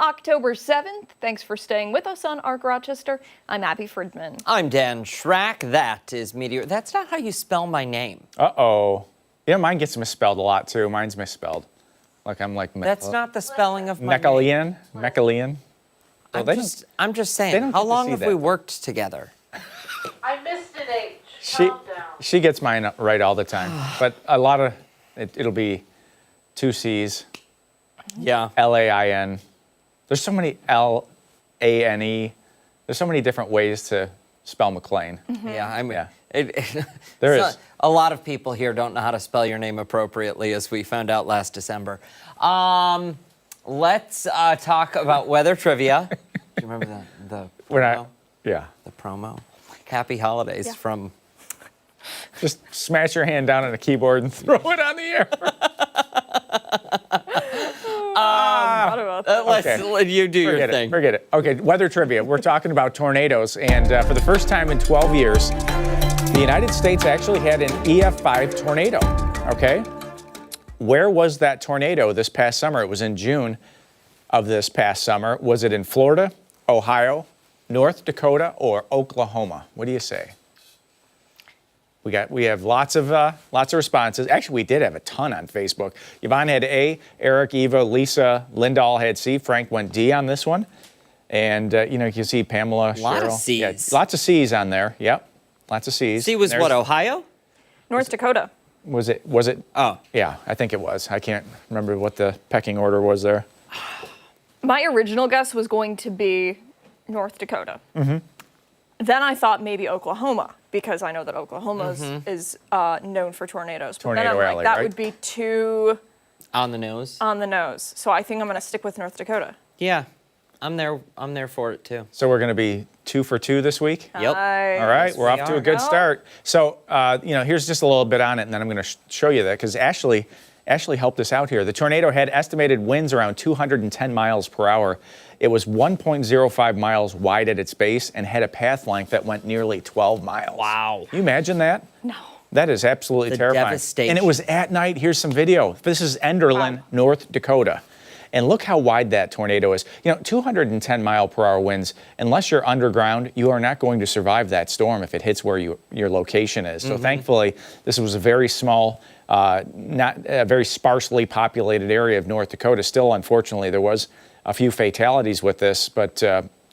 October 7th. Thanks for staying with us on Arc Rochester. I'm Abby Fridmann. I'm Dan Schrack. That is Meteor. That's not how you spell my name. Uh-oh. Yeah, mine gets misspelled a lot, too. Mine's misspelled. Like I'm like... That's not the spelling of my McLean? McLean? Well, I'm just saying, how long have we worked together? I missed an H. She gets mine right all the time. But a lot of... It'll be 2 C's. Yeah. L-A-I-N. There's so many L-A-N-E. There's so many different ways to spell McLean. Mm-hmm. Yeah, I mean, there is. A lot of people here don't know how to spell your name appropriately, as we found out last December. Let's talk about weather trivia. Do you remember the promo? Yeah. The promo. Happy holidays from... Just smash your hand down on a keyboard and throw it on the air. Let you do your thing. Forget it. Okay, weather trivia. We're talking about tornadoes, and for the first time in 12 years, the United States actually had an EF5 tornado, okay? Where was that tornado this past summer? It was in June of this past summer. Was it in Florida, Ohio, North Dakota, or Oklahoma? What do you say? We have lots of responses. Actually, we did have a ton on Facebook. Yvonne had A, Eric, Eva, Lisa, Lindahl had C, Frank went D on this one. And, you can see Pamela, Cheryl. Lot of C's. Yeah, lots of C's on there. Yep, lots of C's. C was what, Ohio? North Dakota. Was it? Oh. Yeah, I think it was. I can't remember what the pecking order was there. My original guess was going to be North Dakota. Mm-hmm. Then I thought maybe Oklahoma, because I know that Oklahoma is known for tornadoes. But then I'm like, that would be too... On the nose? On the nose. So I think I'm going to stick with North Dakota. Yeah, I'm there for it, too. So we're going to be 2 for 2 this week? Yep. Nice. All right, we're off to a good start. So, here's just a little bit on it, and then I'm going to show you that, because Ashley helped us out here. The tornado had estimated winds around 210 miles per hour. It was 1.05 miles wide at its base and had a path length that went nearly 12 miles. Wow. Can you imagine that? No. That is absolutely terrifying. Devastation. And it was at night. Here's some video. This is Enderlin, North Dakota. And look how wide that tornado is. 210 mile per hour winds, unless you're underground, you are not going to survive that storm if it hits where your location is. So thankfully, this was a very small, not a very sparsely populated area of North Dakota. Still, unfortunately, there was a few fatalities with this, but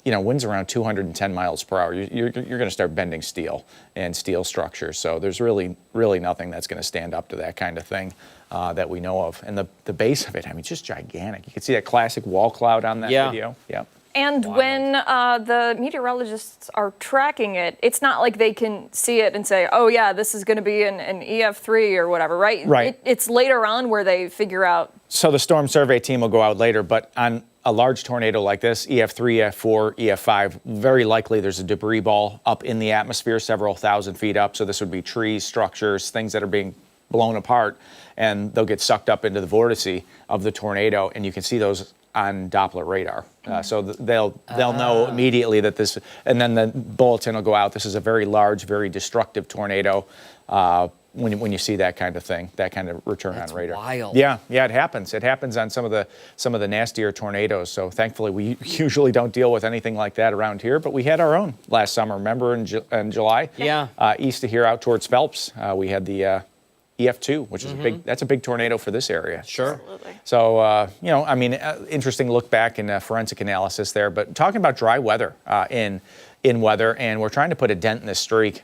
winds around 210 miles per hour. You're going to start bending steel and steel structures. So there's really nothing that's going to stand up to that kind of thing that we know of. And the base of it, I mean, just gigantic. You can see that classic wall cloud on that video. Yeah. And when the meteorologists are tracking it, it's not like they can see it and say, oh, yeah, this is going to be an EF3 or whatever, right? Right. It's later on where they figure out. So the storm survey team will go out later, but on a large tornado like this, EF3, EF4, EF5, very likely there's a debris ball up in the atmosphere several thousand feet up. So this would be trees, structures, things that are being blown apart, and they'll get sucked up into the vortice of the tornado, and you can see those on Doppler radar. So they'll know immediately that this, and then the bulletin will go out. This is a very large, very destructive tornado. When you see that kind of thing, that kind of return on radar. Wild. Yeah, it happens. It happens on some of the nastier tornadoes. So thankfully, we usually don't deal with anything like that around here. But we had our own last summer. Remember in July? Yeah. East of here, out towards Phelps, we had the EF2, which is that's a big tornado for this area. Sure. Absolutely. So interesting look back in forensic analysis there. But talking about dry weather in weather, and we're trying to put a dent in this streak.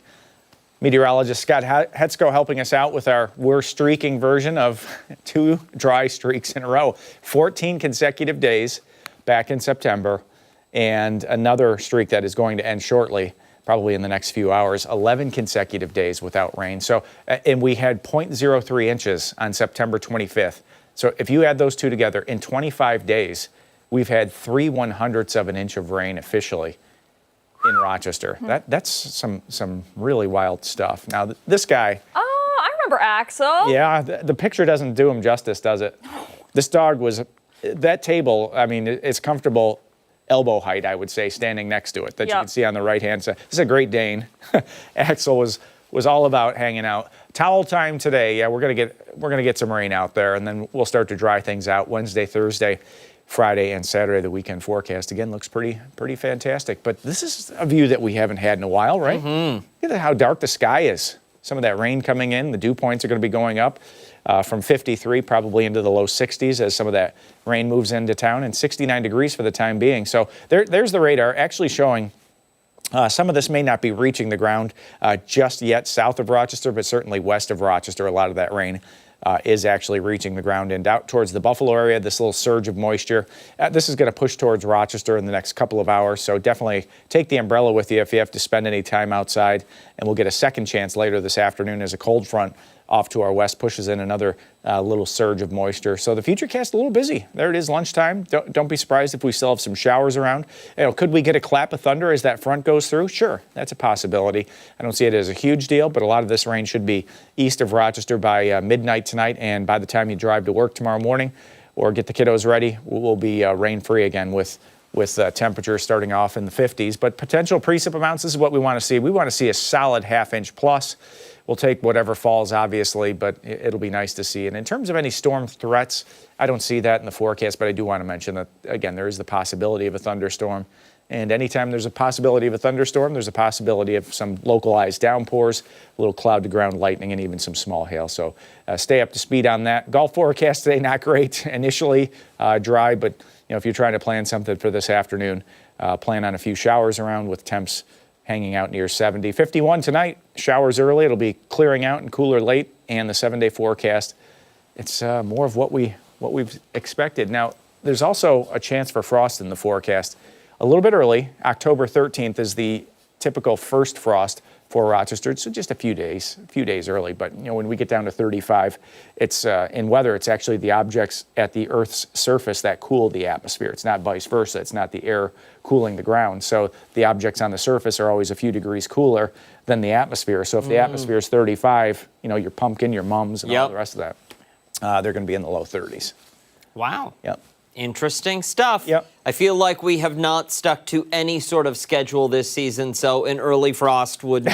Meteorologist Scott Hetzko helping us out with our we're streaking version of 2 dry streaks in a row. 14 consecutive days back in September, and another streak that is going to end shortly, probably in the next few hours, 11 consecutive days without rain. So, and we had 0.03 inches on September 25th. So if you add those two together, in 25 days, we've had 3/100ths of an inch of rain officially in Rochester. That's some really wild stuff. Now, this guy... Oh, I remember Axel. Yeah, the picture doesn't do him justice, does it? This dog was... That table, I mean, it's comfortable elbow height, I would say, standing next to it, that you can see on the right-hand side. This is a Great Dane. Axel was all about hanging out. Towel time today. Yeah, we're gonna get some rain out there, and then we'll start to dry things out Wednesday, Thursday. Friday and Saturday. The weekend forecast again looks pretty fantastic. But this is a view that we haven't had in a while, right? Look at how dark the sky is. Some of that rain coming in. The dew points are going to be going up from 53 probably into the low 60s as some of that rain moves into town, and 69 degrees for the time being. So there's the radar actually showing some of this may not be reaching the ground just yet south of Rochester, but certainly west of Rochester. A lot of that rain is actually reaching the ground and out towards the Buffalo area. This little surge of moisture, this is going to push towards Rochester in the next couple of hours. So definitely take the umbrella with you if you have to spend any time outside. And we'll get a second chance later this afternoon as a cold front off to our west pushes in another little surge of moisture. So the futurecast a little busy. There it is, lunchtime. Don't be surprised if we still have some showers around. Could we get a clap of thunder as that front goes through? Sure, that's a possibility. I don't see it as a huge deal, but a lot of this rain should be east of Rochester by midnight tonight, and by the time you drive to work tomorrow morning or get the kiddos ready, we'll be rain-free again with temperatures starting off in the 50s. But potential precip amounts, this is what we want to see. We want to see a solid half-inch plus. We'll take whatever falls, obviously, but it'll be nice to see. And in terms of any storm threats, I don't see that in the forecast, but I do want to mention that, again, there is the possibility of a thunderstorm. And anytime there's a possibility of a thunderstorm, there's a possibility of some localized downpours, a little cloud-to-ground lightning, and even some small hail. So stay up to speed on that. Golf forecast today, not great. Initially dry, but if you're trying to plan something for this afternoon, plan on a few showers around with temps hanging out near 70. 51 tonight, showers early. It'll be clearing out and cooler late. And the 7-day forecast, it's more of what we've expected. Now, there's also a chance for frost in the forecast. A little bit early, October 13th is the typical first frost for Rochester. So just a few days early. But when we get down to 35, it's in weather, it's actually the objects at the Earth's surface that cool the atmosphere. It's not vice versa. It's not the air cooling the ground. So the objects on the surface are always a few degrees cooler than the atmosphere. So if the atmosphere is 35, your pumpkin, your mums, and all the rest of that, they're going to be in the low 30s. Wow. Yep. Interesting stuff. Yep. I feel like we have not stuck to any sort of schedule this season, so an early frost would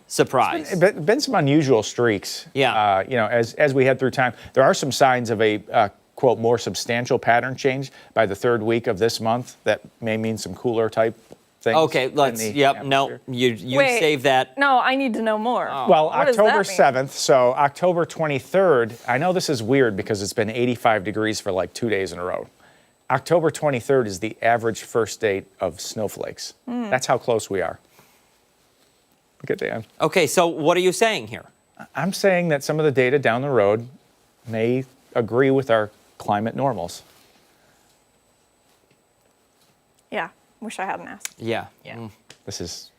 surprise. Been some unusual streaks. Yeah. As we head through time, there are some signs of a quote more substantial pattern change by the third week of this month that may mean some cooler type things. Okay, let's. Yep. No, you Wait, save that. No, I need to know more. Well, What does that October mean? 7th, so October 23rd, I know this is weird because it's been 85 degrees for like 2 days in a row. October 23rd is the average first date of snowflakes. That's how close we are. Look at Dan. Okay, so what are you saying here? I'm saying that some of the data down the road may agree with our climate normals. Yeah, wish I hadn't asked. Yeah. This is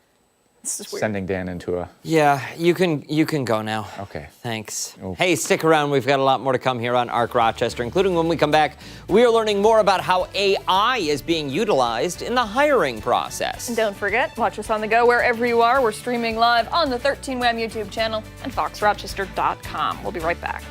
weird. sending Dan into a... Yeah, you can go now. Okay. Thanks. Oh. Hey, stick around. We've got a lot more to come here on Arc Rochester, including when we come back, we are learning more about how AI is being utilized in the hiring process. And don't forget, watch us on the go wherever you are. We're streaming live on the 13 Wham YouTube channel and foxrochester.com. We'll be right back.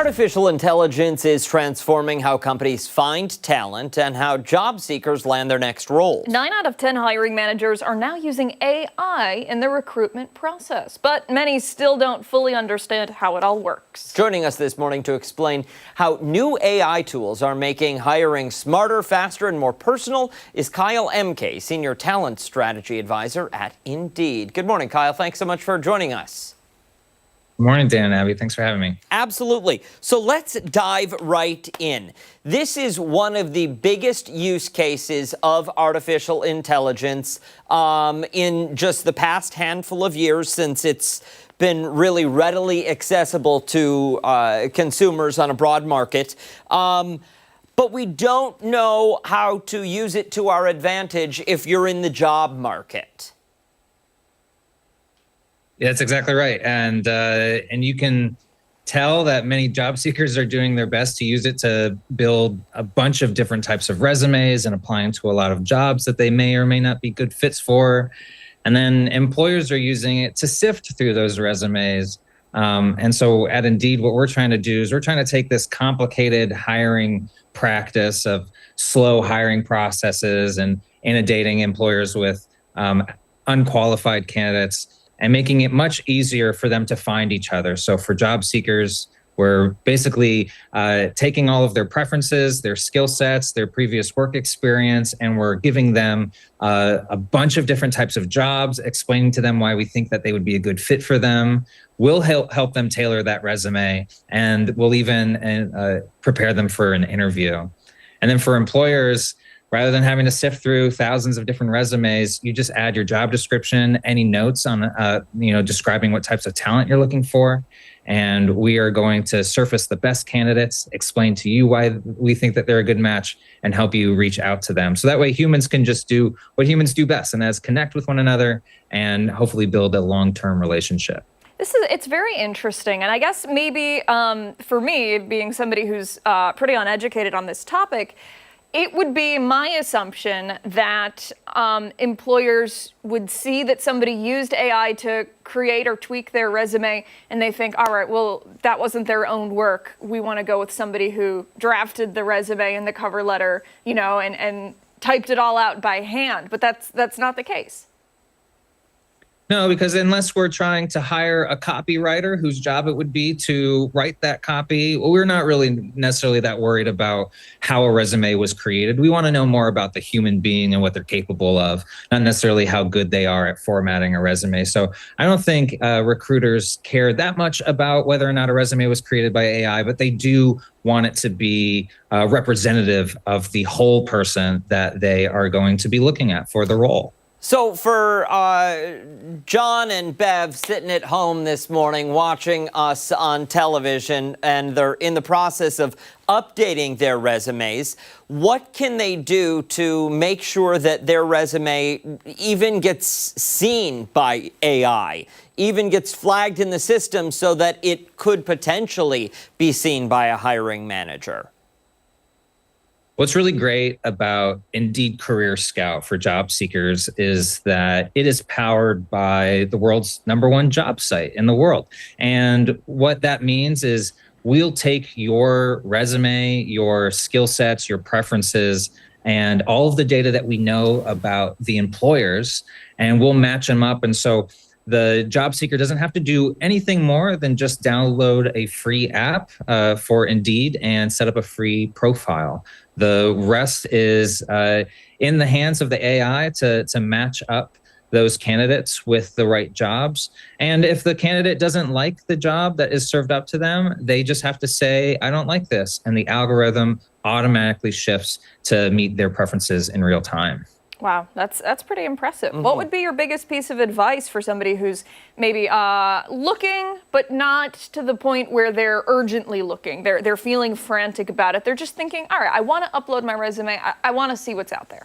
Artificial intelligence is transforming how companies find talent and how job seekers land their next roles. 9 out of 10 hiring managers are now using AI in the recruitment process, but many still don't fully understand how it all works. Joining us this morning to explain how new AI tools are making hiring smarter, faster, and more personal is Kyle MK, Senior Talent Strategy Advisor at Indeed. Good morning, Kyle. Thanks so much for joining us. Good morning, Dan and Abby. Thanks for having me. Absolutely. So let's dive right in. This is one of the biggest use cases of artificial intelligence in just the past handful of years, since it's been really readily accessible to consumers on a broad market. But we don't know how to use it to our advantage if you're in the job market. Yeah, that's exactly right. And you can tell that many job seekers are doing their best to use it to build a bunch of different types of resumes and applying to a lot of jobs that they may or may not be good fits for. And then employers are using it to sift through those resumes. And so at Indeed, what we're trying to do is we're trying to take this complicated hiring practice of slow hiring processes and inundating employers with unqualified candidates and making it much easier for them to find each other. So for job seekers, we're basically taking all of their preferences, their skill sets, their previous work experience, and we're giving them a bunch of different types of jobs, explaining to them why we think that they would be a good fit for them. We'll help them tailor that resume, and we'll even prepare them for an interview. And then for employers, rather than having to sift through thousands of different resumes, you just add your job description, any notes on, describing what types of talent you're looking for. And we are going to surface the best candidates, explain to you why we think that they're a good match, and help you reach out to them. So that way humans can just do what humans do best, and that's connect with one another and hopefully build a long-term relationship. It's very interesting. And I guess maybe for me, being somebody who's pretty uneducated on this topic, it would be my assumption that employers would see that somebody used AI to create or tweak their resume, and they think, all right, well, that wasn't their own work. We want to go with somebody who drafted the resume and the cover letter, and typed it all out by hand. But that's not the case. No, because unless we're trying to hire a copywriter whose job it would be to write that copy, we're not really necessarily that worried about how a resume was created. We want to know more about the human being and what they're capable of, not necessarily how good they are at formatting a resume. So I don't think recruiters care that much about whether or not a resume was created by AI, but they do want it to be representative of the whole person that they are going to be looking at for the role. So for John and Bev sitting at home this morning watching us on television, and they're in the process of updating their resumes, what can they do to make sure that their resume even gets seen by AI, even gets flagged in the system so that it could potentially be seen by a hiring manager? What's really great about Indeed Career Scout for job seekers is that it is powered by the world's #1 job site in the world. And what that means is we'll take your resume, your skill sets, your preferences, and all of the data that we know about the employers, and we'll match them up. And so the job seeker doesn't have to do anything more than just download a free app for Indeed and set up a free profile. The rest is in the hands of the AI to match up those candidates with the right jobs. And if the candidate doesn't like the job that is served up to them, they just have to say, I don't like this. And the algorithm automatically shifts to meet their preferences in real time. Wow, that's pretty impressive. Mm-hmm. What would be your biggest piece of advice for somebody who's maybe looking, but not to the point where they're urgently looking? They're feeling frantic about it. They're just thinking, all right, I want to upload my resume. I want to see what's out there.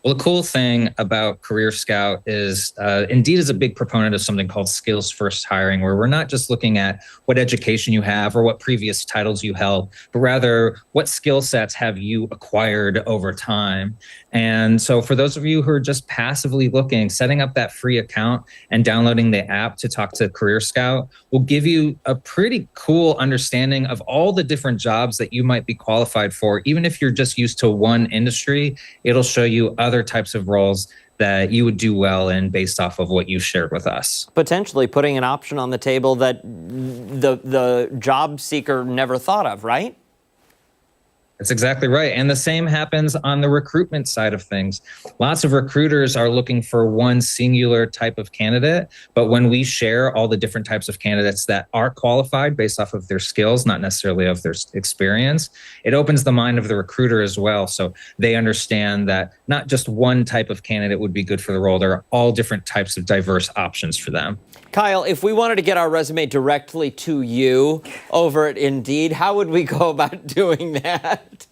Well, the cool thing about Career Scout is Indeed is a big proponent of something called skills first hiring, where we're not just looking at what education you have or what previous titles you held, but rather what skill sets have you acquired over time. And so for those of you who are just passively looking, setting up that free account and downloading the app to talk to Career Scout will give you a pretty cool understanding of all the different jobs that you might be qualified for. Even if you're just used to one industry, it'll show you other types of roles that you would do well in based off of what you shared with us. Potentially putting an option on the table that the job seeker never thought of, right? That's exactly right. And the same happens on the recruitment side of things. Lots of recruiters are looking for one singular type of candidate, but when we share all the different types of candidates that are qualified based off of their skills, not necessarily of their experience, it opens the mind of the recruiter as well. So they understand that not just one type of candidate would be good for the role. There are all different types of diverse options for them. Kyle, if we wanted to get our resume directly to you over at Indeed, how would we go about doing that?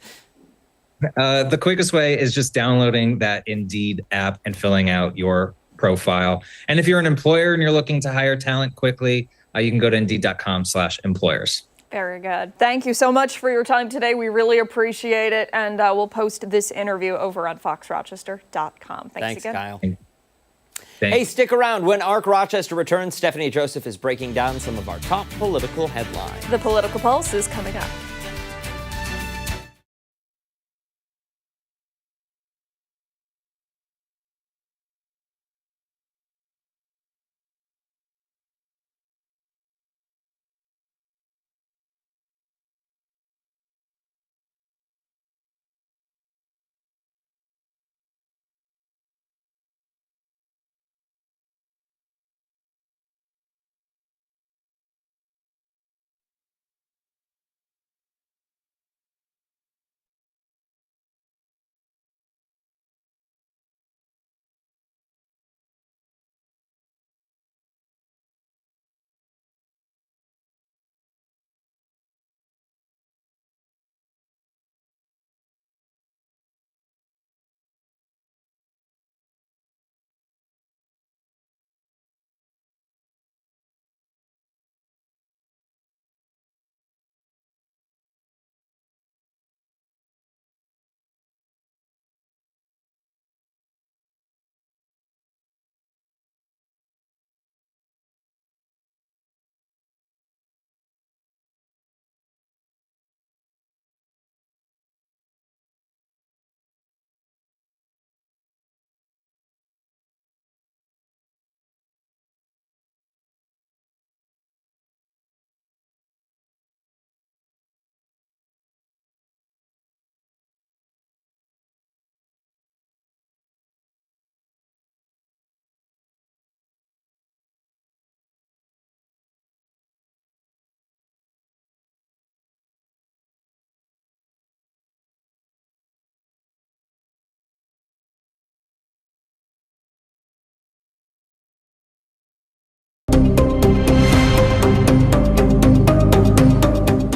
The quickest way is just downloading that Indeed app and filling out your profile. And if you're an employer and you're looking to hire talent quickly, you can go to Indeed.com/employers. Very good. Thank you so much for your time today. We really appreciate it. And we'll post this interview over on foxrochester.com. Thanks again. Kyle. Hey, stick around. When Arc Rochester returns, Stephannie Joseph is breaking down some of our top political headlines. The Political Pulse is coming up.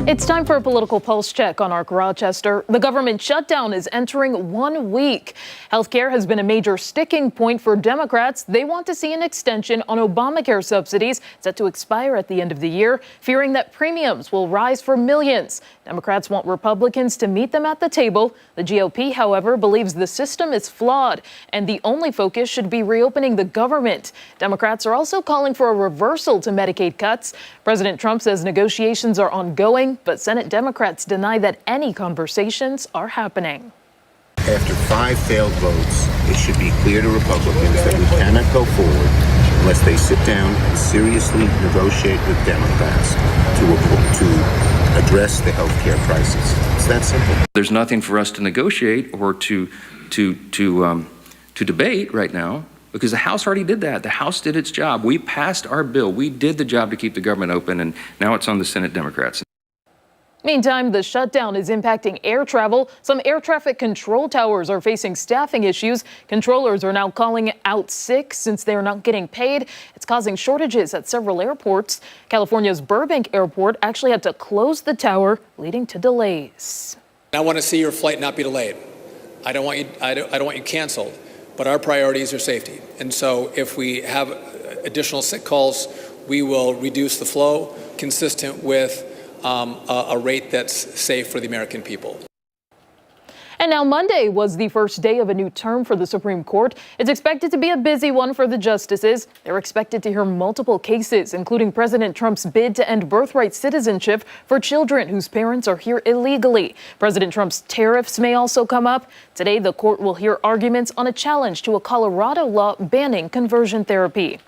It's time for a political pulse check on Arc Rochester. The government shutdown is entering 1 week. Healthcare has been a major sticking point for Democrats. They want to see an extension on Obamacare subsidies set to expire at the end of the year, fearing that premiums will rise for millions. Democrats want Republicans to meet them at the table. The GOP, however, believes the system is flawed and the only focus should be reopening the government. Democrats are also calling for a reversal to Medicaid cuts. President Trump says negotiations are ongoing, but Senate Democrats deny that any conversations are happening. After 5 failed votes, it should be clear to Republicans that we cannot go forward unless they sit down and seriously negotiate with Democrats to address the health care crisis. It's that simple. There's nothing for us to negotiate or to debate right now because the House already did that. The House did its job. We passed our bill. We did the job to keep the government open, and now it's on the Senate Democrats. Meantime, the shutdown is impacting air travel. Some air traffic control towers are facing staffing issues. Controllers are now calling out sick since they are not getting paid. It's causing shortages at several airports. California's Burbank Airport actually had to close the tower, leading to delays. I want to see your flight not be delayed. I don't want you canceled. but our priorities are safety. And so if we have additional sick calls, we will reduce the flow consistent with a rate that's safe for the American people. And now Monday was the first day of a new term for the Supreme Court. It's expected to be a busy one for the justices. They're expected to hear multiple cases, including President Trump's bid to end birthright citizenship for children whose parents are here illegally. President Trump's tariffs may also come up. Today, the court will hear arguments on a challenge to a Colorado law banning conversion therapy.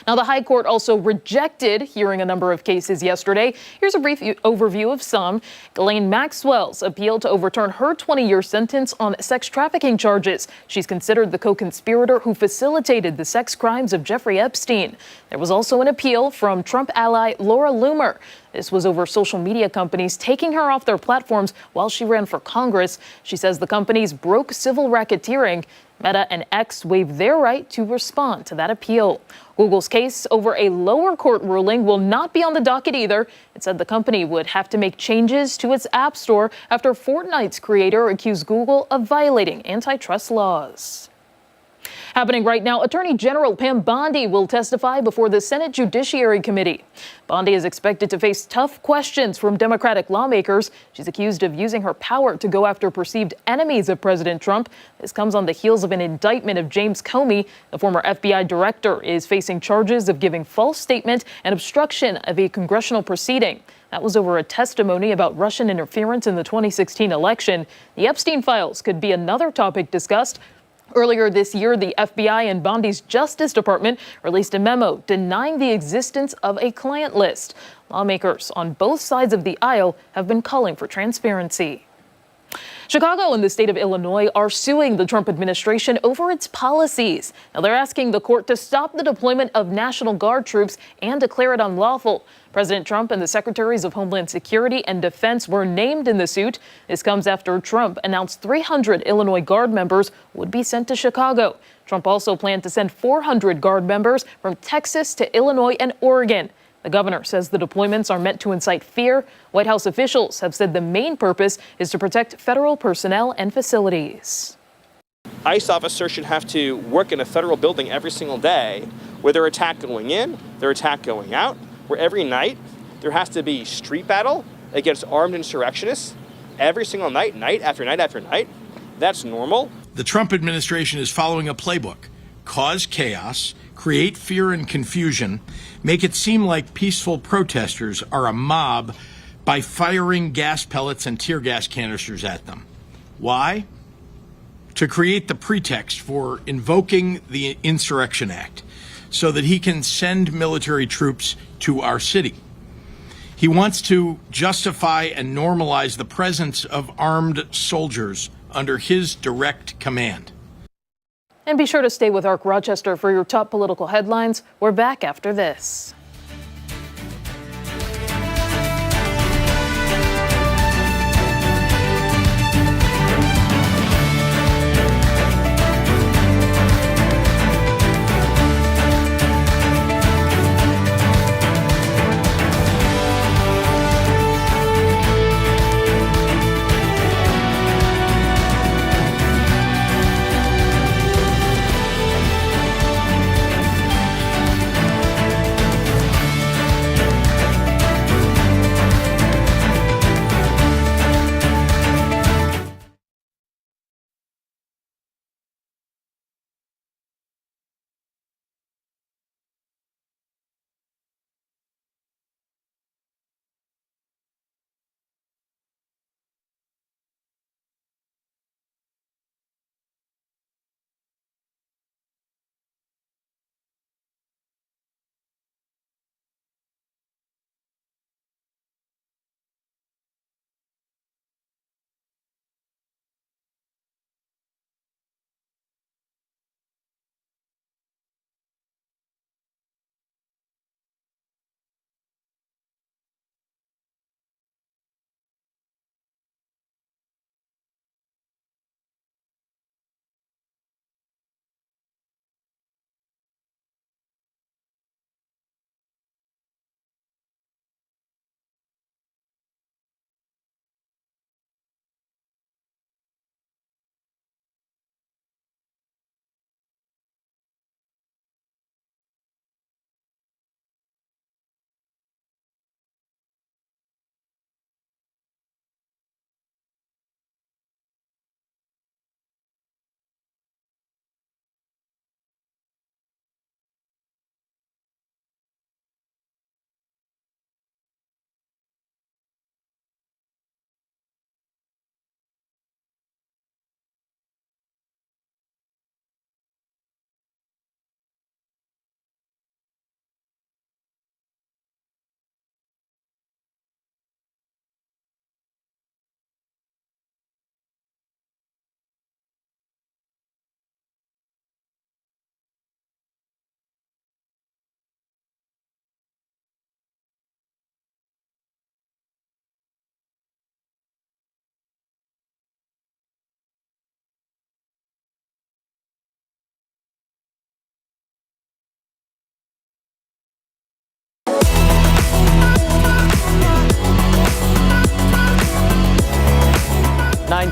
Now, the High Court also rejected hearing a number of cases yesterday. Here's a brief overview of some. Ghislaine Maxwell's appeal to overturn her 20-year sentence on sex trafficking charges. She's considered the co-conspirator who facilitated the sex crimes of Jeffrey Epstein. There was also an appeal from Trump ally Laura Loomer. This was over social media companies taking her off their platforms while she ran for Congress. She says the companies broke civil racketeering. Meta and X waived their right to respond to that appeal. Google's case over a lower court ruling will not be on the docket either. It said the company would have to make changes to its app store after Fortnite's creator accused Google of violating antitrust laws. Happening right now, Attorney General Pam Bondi will testify before the Senate Judiciary Committee. Bondi is expected to face tough questions from Democratic lawmakers. She's accused of using her power to go after perceived enemies of President Trump. This comes on the heels of an indictment of James Comey. The former FBI director is facing charges of giving false statement and obstruction of a congressional proceeding. That was over a testimony about Russian interference in the 2016 election. The Epstein files could be another topic discussed. Earlier this year, the FBI and Bondi's Justice Department released a memo denying the existence of a client list. Lawmakers on both sides of the aisle have been calling for transparency. Chicago and the state of Illinois are suing the Trump administration over its policies. Now they're asking the court to stop the deployment of National Guard troops and declare it unlawful. President Trump and the Secretaries of Homeland Security and Defense were named in the suit. This comes after Trump announced 300 Illinois Guard members would be sent to Chicago. Trump also planned to send 400 Guard members from Texas to Illinois and Oregon. The governor says the deployments are meant to incite fear. White House officials have said the main purpose is to protect federal personnel and facilities. ICE officers should have to work in a federal building every single day where they're attacked going in, they're attacked going out, where every night there has to be street battle against armed insurrectionists every single night, night after night after night. That's normal. The Trump administration is following a playbook: cause chaos, create fear and confusion, make it seem like peaceful protesters are a mob by firing gas pellets and tear gas canisters at them. Why? To create the pretext for invoking the Insurrection Act so that he can send military troops to our city. He wants to justify and normalize the presence of armed soldiers under his direct command. And be sure to stay with ARC Rochester for your top political headlines. We're back after this.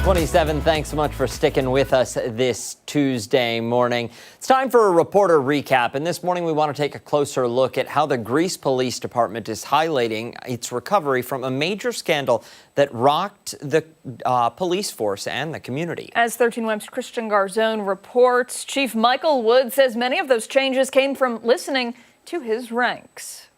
7:27. Thanks so much for sticking with us this Tuesday morning. It's time for a reporter recap. And this morning we want to take a closer look at how the Greece Police Department is highlighting its recovery from a major scandal that rocked the police force and the community. As 13 Web's Christian Garzone reports, Chief Michael Wood says many of those changes came from listening to his ranks.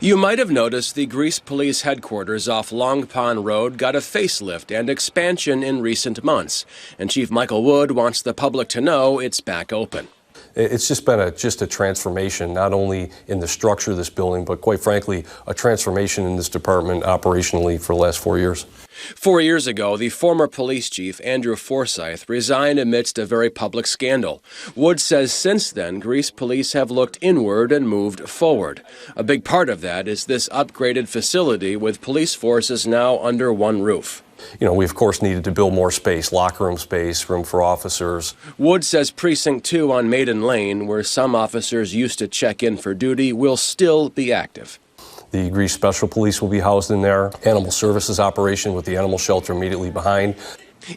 You might have noticed the Greece Police Headquarters off Long Pond Road got a facelift and expansion in recent months, and Chief Michael Wood wants the public to know it's back open. It's just been a transformation, not only in the structure of this building, but quite frankly, a transformation in this department operationally for the last 4 years. 4 years ago, the former police chief, Andrew Forsyth, resigned amidst a very public scandal. Wood says since then, Greece police have looked inward and moved forward. A big part of that is this upgraded facility with police forces now under one roof. You know, we of course needed to build more space, locker room space, room for officers. Wood says Precinct 2 on Maiden Lane, where some officers used to check in for duty, will still be active. The Greece Special Police will be housed in there. Animal Services operation with the animal shelter immediately behind.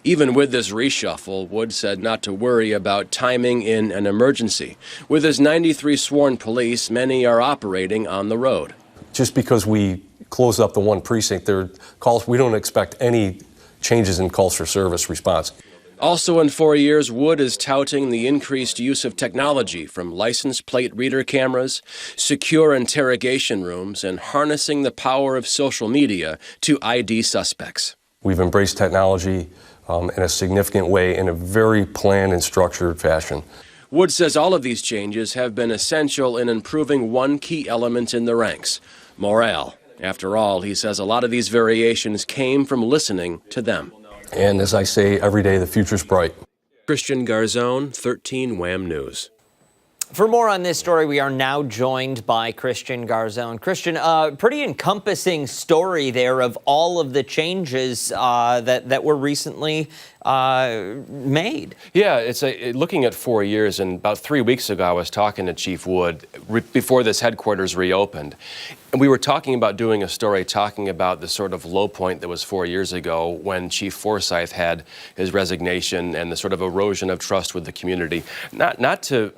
Even with this reshuffle, Wood said not to worry about timing in an emergency. With his 93 sworn police, many are operating on the road. Just because we close up the one precinct, we don't expect any changes in calls for service response. Also in 4 years, Wood is touting the increased use of technology from license plate reader cameras, secure interrogation rooms, and harnessing the power of social media to ID suspects. We've embraced technology in a significant way in a very planned and structured fashion. Wood says all of these changes have been essential in improving one key element in the ranks: morale. After all, he says a lot of these variations came from listening to them. And as I say every day, the future's bright. Christian Garzone, 13 Wham News. For more on this story, we are now joined by Christian Garzone. Christian, pretty encompassing story there of all of the changes that were recently made. Yeah, it's looking at 4 years, and about 3 weeks ago I was talking to Chief Wood before this headquarters reopened. And we were talking about doing a story talking about the sort of low point that was 4 years ago when Chief Forsyth had his resignation and the sort of erosion of trust with the community. Not to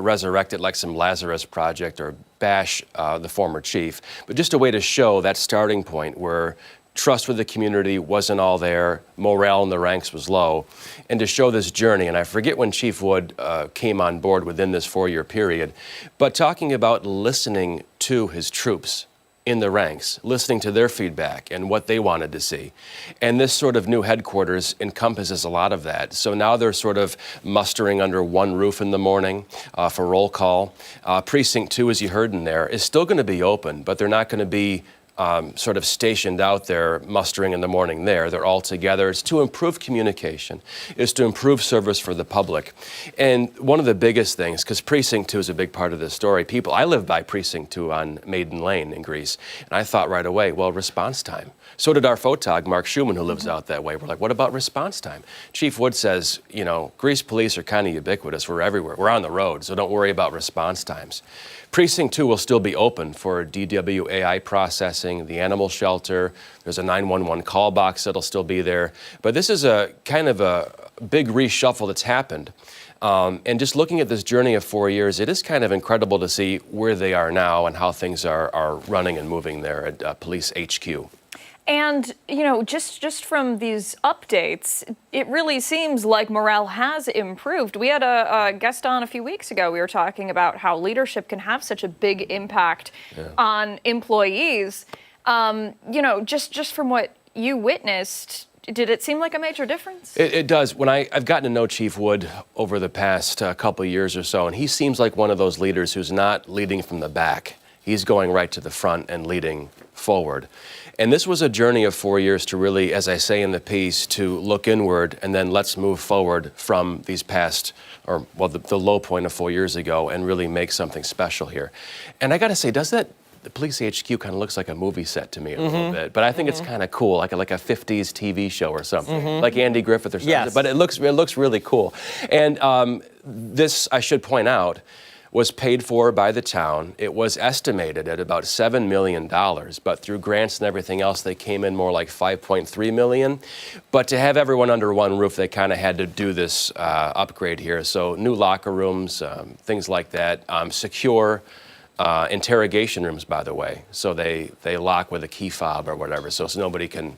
resurrect it like some Lazarus project or bash the former chief, but just a way to show that starting point where trust with the community wasn't all there, morale in the ranks was low, and to show this journey. And I forget when Chief Wood came on board within this 4-year period, but talking about listening to his troops in the ranks, listening to their feedback and what they wanted to see. And this sort of new headquarters encompasses a lot of that. So now they're sort of mustering under one roof in the morning for roll call. Precinct 2, as you heard in there, is still going to be open, but they're not going to be sort of stationed out there mustering in the morning there. They're all together. It's to improve communication. It's to improve service for the public. And one of the biggest things, because Precinct 2 is a big part of this story, I live by Precinct 2 on Maiden Lane in Greece, and I thought right away, well, response time. So did our photog, Mark Schumann, who lives out that way. We're like, what about response time? Chief Wood says, you know, Greece police are kind of ubiquitous. We're everywhere. We're on the road, so don't worry about response times. Precinct 2 will still be open for DWAI processing, the animal shelter. There's a 911 call box that'll still be there. But this is a kind of a big reshuffle that's happened. And just looking at this journey of 4 years, it is kind of incredible to see where they are now and how things are running and moving there at Police HQ. And, you know, just from these updates, it really seems like morale has improved. We had a guest on a few weeks ago. We were talking about how leadership can have such a big impact on employees. You know, just from what you witnessed, did it seem like a major difference? It does. When I've gotten to know Chief Wood over the past couple of years or so, and he seems like one of those leaders who's not leading from the back. He's going right to the front and leading forward. And this was a journey of 4 years to really, as I say in the piece, to look inward and then let's move forward from these past, or well, the low point of 4 years ago and really make something special here. And I got to say, the Police HQ kind of looks like a movie set to me a little bit, but I think it's kind of cool, like a 50s TV show or something, like Andy Griffith or something. Yes. But it looks really cool. And this, I should point out, was paid for by the town. It was estimated at about $7 million, but through grants and everything else, they came in more like $5.3 million. But to have everyone under one roof, they kind of had to do this upgrade here. So new locker rooms, things like that, secure interrogation rooms, by the way. So they lock with a key fob or whatever, so nobody can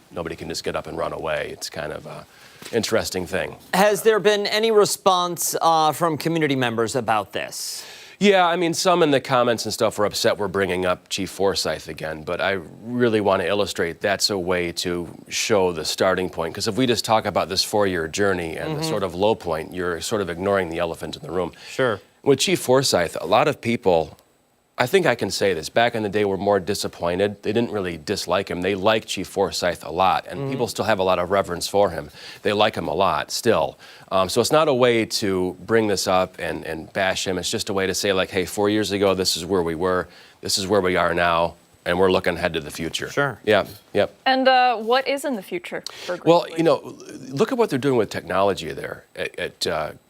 just get up and run away. It's kind of a interesting thing. Has there been any response from community members about this? Yeah, I mean, some in the comments and stuff were upset we're bringing up Chief Forsyth again, but I really want to illustrate that's a way to show the starting point. Because if we just talk about this 4-year journey and the sort of low point, you're sort of ignoring the elephant in the room. Sure. With Chief Forsyth, a lot of people, I think I can say this, back in the day were more disappointed. They didn't really dislike him. They liked Chief Forsyth a lot, and people still have a lot of reverence for him. They like him a lot still. So it's not a way to bring this up and bash him. It's just a way to say, like, hey, 4 years ago, this is where we were. This is where we are now, and we're looking ahead to the future. Sure. Yeah, yep. And what is in the future for Greece? Well, you know, look at what they're doing with technology there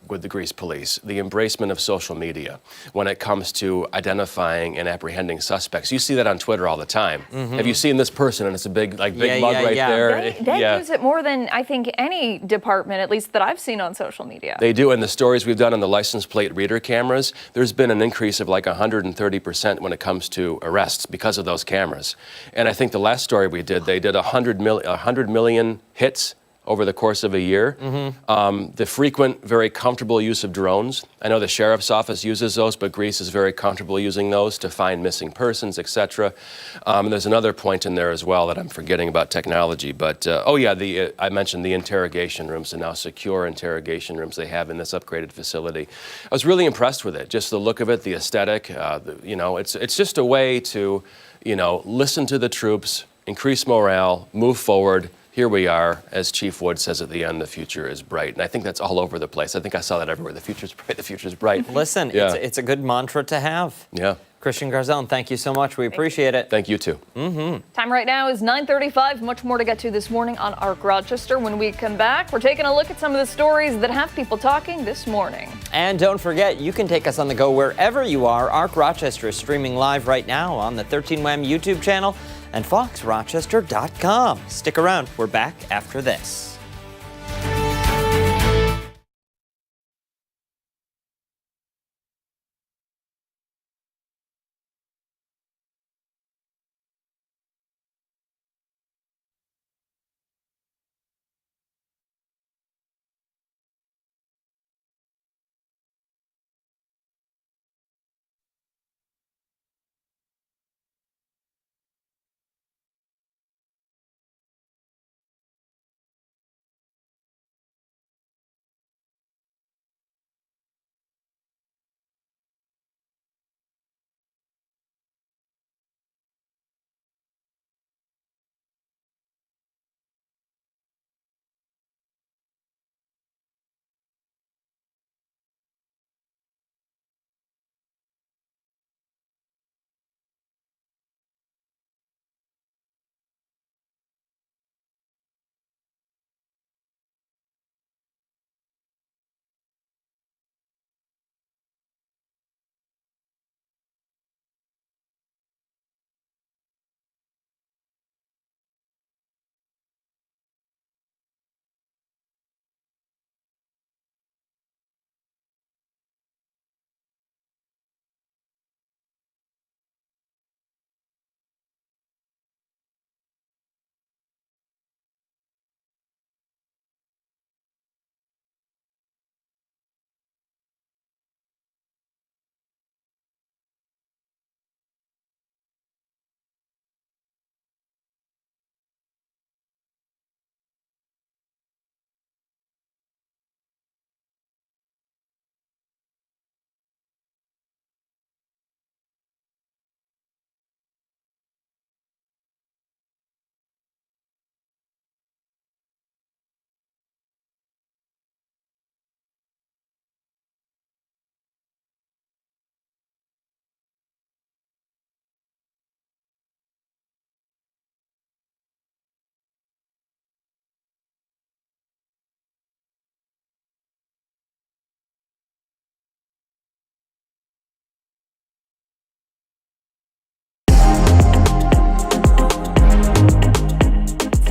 with the Greece police, the embracement of social media when it comes to identifying and apprehending suspects. You see that on Twitter all the time. Have you seen this person? And it's a big mug right there. They use it more than I think any department, at least that I've seen on social media. They do. And the stories we've done on the license plate reader cameras, there's been an increase of like 130% when it comes to arrests because of those cameras. And I think the last story we did, they did 100 million hits over the course of a year. The frequent, very comfortable use of drones. I know the sheriff's office uses those, but Greece is very comfortable using those to find missing persons, etc. There's another point in there as well that I'm forgetting about technology. But, I mentioned the interrogation rooms, and now secure interrogation rooms they have in this upgraded facility. I was really impressed with it, just the look of it, the aesthetic. It's just a way to, listen to the troops, increase morale, move forward. Here we are, as Chief Wood says at the end, the future is bright. And I think that's all over the place. I think I saw that everywhere. The future's bright, the future's bright. Listen, it's a good mantra to have. Yeah. Christian Garzone, thank you so much. We appreciate it. Thank you, too. Time right now is 9:35. Much more to get to this morning on ARC Rochester. When we come back, we're taking a look at some of the stories that have people talking this morning. And don't forget, you can take us on the go wherever you are. ARC Rochester is streaming live right now on the 13WAM YouTube channel and foxrochester.com. Stick around. We're back after this.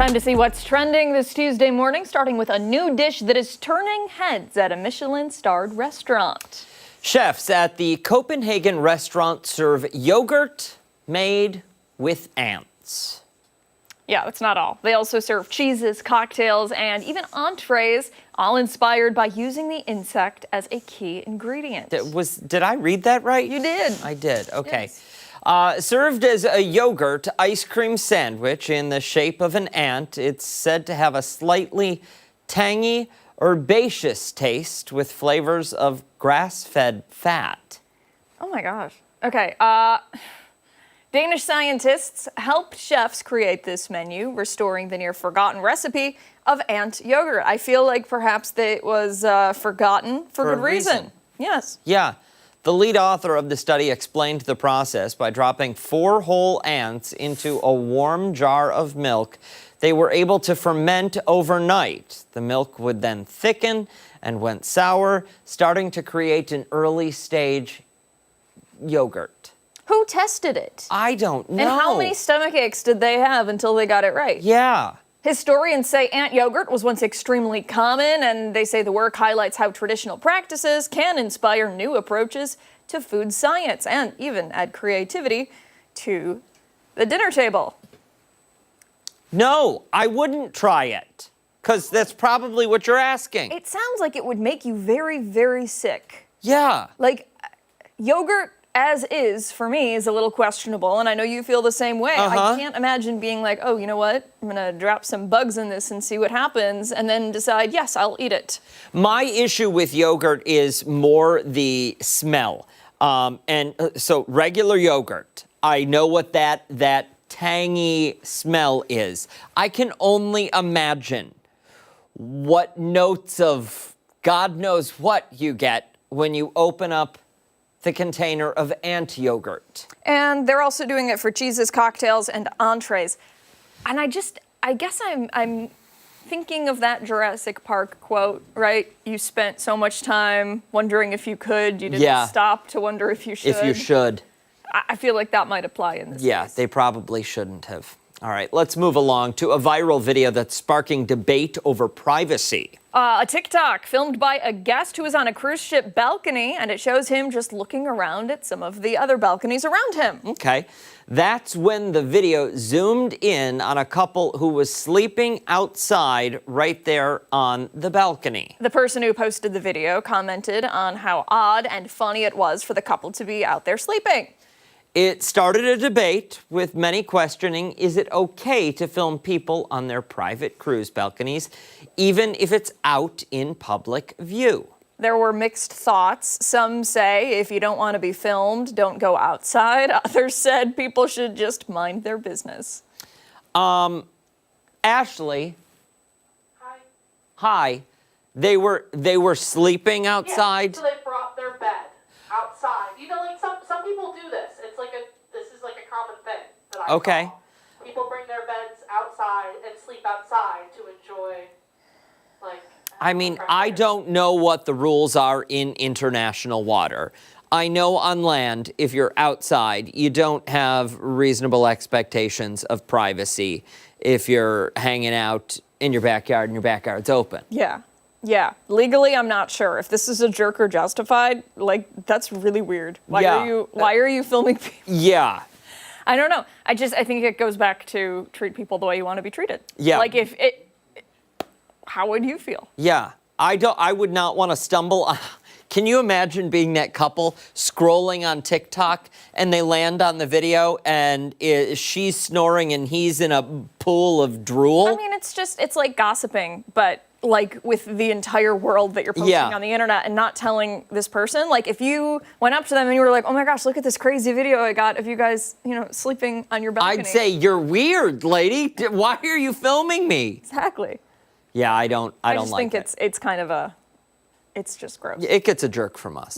Time to see what's trending this Tuesday morning, starting with a new dish that is turning heads at a Michelin-starred restaurant. Chefs at the Copenhagen restaurant serve yogurt made with ants. Yeah, that's not all. They also serve cheeses, cocktails, and even entrees, all inspired by using the insect as a key ingredient. Did I read that right? You did. I did, okay. Yes. Served as a yogurt ice cream sandwich in the shape of an ant, it's said to have a slightly tangy, herbaceous taste with flavors of grass-fed fat. Oh my gosh. Okay, Danish scientists helped chefs create this menu, restoring the near-forgotten recipe of ant yogurt. I feel like perhaps it was forgotten for good reason. Yes. Yeah. The lead author of the study explained the process by dropping 4 whole ants into a warm jar of milk. They were able to ferment overnight. The milk would then thicken and went sour, starting to create an early-stage yogurt. Who tested it? I don't know. And how many stomach aches did they have until they got it right? Yeah. Historians say ant yogurt was once extremely common, and they say the work highlights how traditional practices can inspire new approaches to food science and even add creativity to the dinner table. No, I wouldn't try it, because that's probably what you're asking. It sounds like it would make you very, very sick. Yeah. Like, yogurt as is, for me, is a little questionable, and I know you feel the same way. I can't imagine being like, oh, you know what? I'm gonna drop some bugs in this and see what happens, and then decide, yes, I'll eat it. My issue with yogurt is more the smell. So regular yogurt, I know what that tangy smell is. I can only imagine what notes of God knows what you get when you open up the container of ant yogurt. And they're also doing it for cheeses, cocktails, and entrees. And I guess I'm thinking of that Jurassic Park quote, right? You spent so much time wondering if you could, you didn't stop to wonder if you should. If you should. I feel like that might apply in this case. They probably shouldn't have. All right, let's move along to a viral video that's sparking debate over privacy. A TikTok filmed by a guest who is on a cruise ship balcony, and it shows him just looking around at some of the other balconies around him. Okay, that's when the video zoomed in on a couple who was sleeping outside right there on the balcony. The person who posted the video commented on how odd and funny it was for the couple to be out there sleeping. It started a debate with many questioning, is it okay to film people on their private cruise balconies, even if it's out in public view? There were mixed thoughts. Some say if you don't want to be filmed, don't go outside. Others said people should just mind their business. Ashley. Hi. They were sleeping outside? Yeah, so they brought their bed outside. You know, like some people do this. This is like a common thing that I saw. People bring their beds outside and sleep outside to enjoy, like. I mean, I don't know what the rules are in international water. I know on land, if you're outside, you don't have reasonable expectations of privacy if you're hanging out in your backyard and your backyard's open. Yeah. Legally, I'm not sure. If this is a jerk or justified, like, that's really weird. Why are you filming people? Yeah. I don't know. I think it goes back to treat people the way you want to be treated. Yeah. Like, how would you feel? Yeah. I would not want to stumble. Can you imagine being that couple scrolling on TikTok and they land on the video and she's snoring and he's in a pool of drool? I mean, it's like gossiping, but like with the entire world that you're posting on the internet and not telling this person. Like if you went up to them and you were like, oh my gosh, look at this crazy video I got of you guys, sleeping on your balcony. I'd say, you're weird, lady. Why are you filming me? Exactly. Yeah, I don't I like think it's kind of it's just gross. It gets a jerk from us.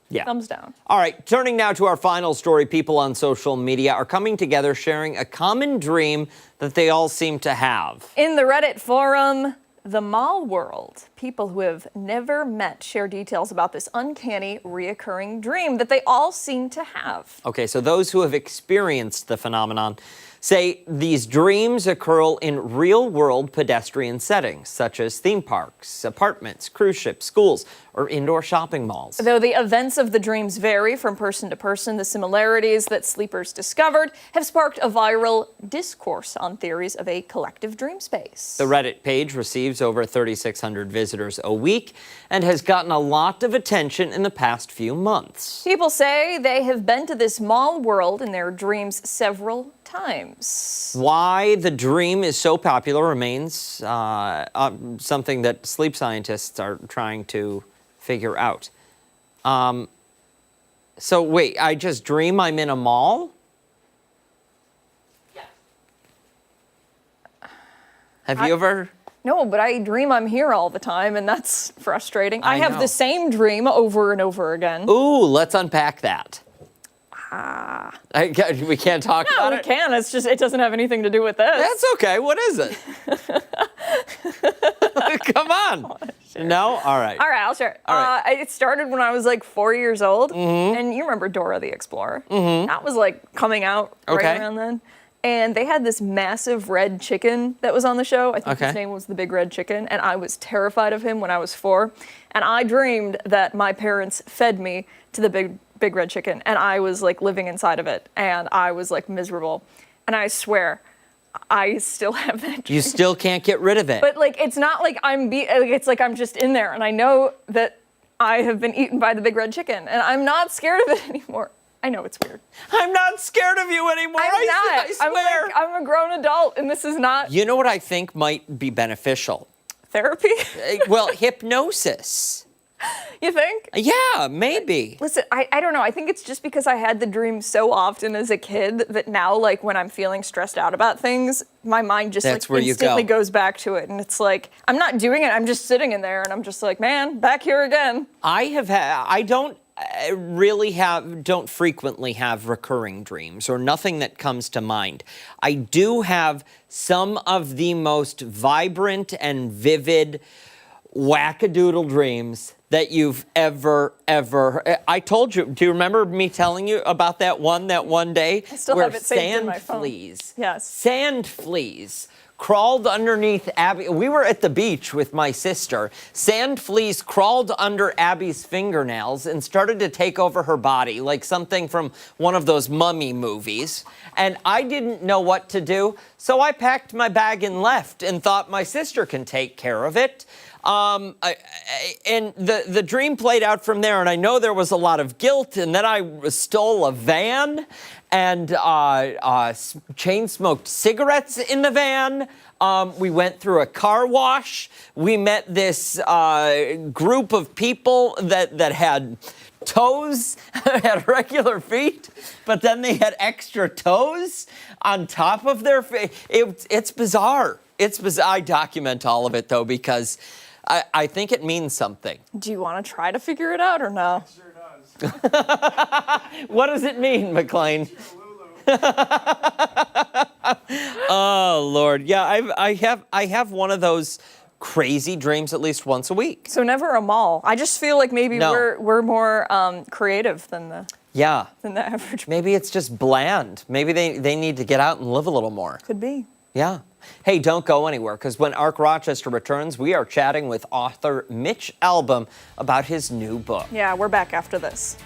Yeah. Thumbs down. All right, turning now to our final story. People on social media are coming together, sharing a common dream that they all seem to have. In the Reddit forum, The Mall World, people who have never met share details about this uncanny, reoccurring dream that they all seem to have. Okay, so those who have experienced the phenomenon say these dreams occur in real-world pedestrian settings, such as theme parks, apartments, cruise ships, schools, or indoor shopping malls. Though the events of the dreams vary from person to person, the similarities that sleepers discovered have sparked a viral discourse on theories of a collective dream space. The Reddit page receives over 3,600 visitors a week and has gotten a lot of attention in the past few months. People say they have been to this mall world in their dreams several times. Why the dream is so popular remains something that sleep scientists are trying to figure out. So wait, I just dream I'm in a mall? Yeah. Have you ever? No, but I dream I'm here all the time, and that's frustrating. I have know. the same dream over and over again. Ooh, let's unpack that. We can't talk about No, we it? can. It's just, it doesn't have anything to do with this. That's okay. What is it? Come on. No? All right. All right, I'll share it. All right. It started when I was like 4 years old, Mm-hmm. and you remember Dora the Explorer. That was like coming out Okay. right around then. And they had this massive red chicken that was on the show. I think his name was the Big Red Chicken, and I was terrified of him when I was 4. And I dreamed that my parents fed me to the Big Red Chicken, and I was like living inside of it, and I was like miserable. And I swear, I still have that dream. You still can't get rid of it. But like, it's not like it's like I'm just in there, and I know that I have been eaten by the Big Red Chicken, and I'm not scared of it anymore. I know it's weird. I'm not scared of you anymore. I swear. I'm a grown adult, and this is not You know what I think might be beneficial? therapy. Well, hypnosis. You think? Yeah, maybe. Listen, I don't know. I think it's just because I had the dream so often as a kid that now, like, when I'm feeling stressed out about things, my mind just That's like where you instantly go. goes back to it. And it's like, I'm not doing it. I'm just sitting in there, and I'm just like, man, back here again. I don't frequently have recurring dreams or nothing that comes to mind. I do have some of the most vibrant and vivid wackadoodle dreams that you've ever. I told you, do you remember me telling you about that one day? I still where have it saved in my phone. Sand fleas crawled underneath Abby. We were at the beach with my sister. Sand fleas crawled under Abby's fingernails and started to take over her body, like something from one of those mummy movies. And I didn't know what to do, so I packed my bag and left and thought my sister can take care of it. And the dream played out from there, and I know there was a lot of guilt, and then I stole a van and chain-smoked cigarettes in the van. We went through a car wash. We met this group of people that had toes, had regular feet, but then they had extra toes on top of their feet. It's bizarre. It's bizarre. I document all of it, though, because I think it means something. Do you want to try to figure it out or no? It sure does. What does it mean, McLean? Oh, Lord. Yeah, I have one of those crazy dreams at least once a week. So never a mall. I just feel like maybe No. we're more creative than the average. Maybe it's just bland. Maybe they need to get out and live a little more. Could be. Yeah. Hey, don't go anywhere, because when Arc Rochester returns, we are chatting with author Mitch Albom about his new book. Yeah, we're back after this.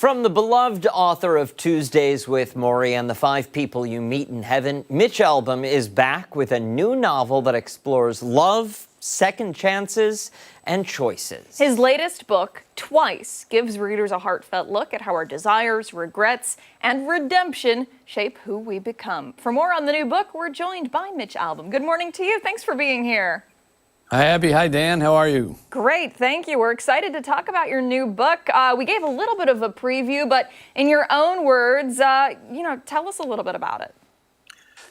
From the beloved author of Tuesdays with Morrie and the 5 People You Meet in Heaven, Mitch Albom is back with a new novel that explores love, second chances, and choices. His latest book, Twice, gives readers a heartfelt look at how our desires, regrets, and redemption shape who we become. For more on the new book, we're joined by Mitch Albom. Good morning to you. Thanks for being here. Hi, Abby. Hi, Dan. How are you? Great, thank you. We're excited to talk about your new book. We gave a little bit of a preview, but in your own words, tell us a little bit about it.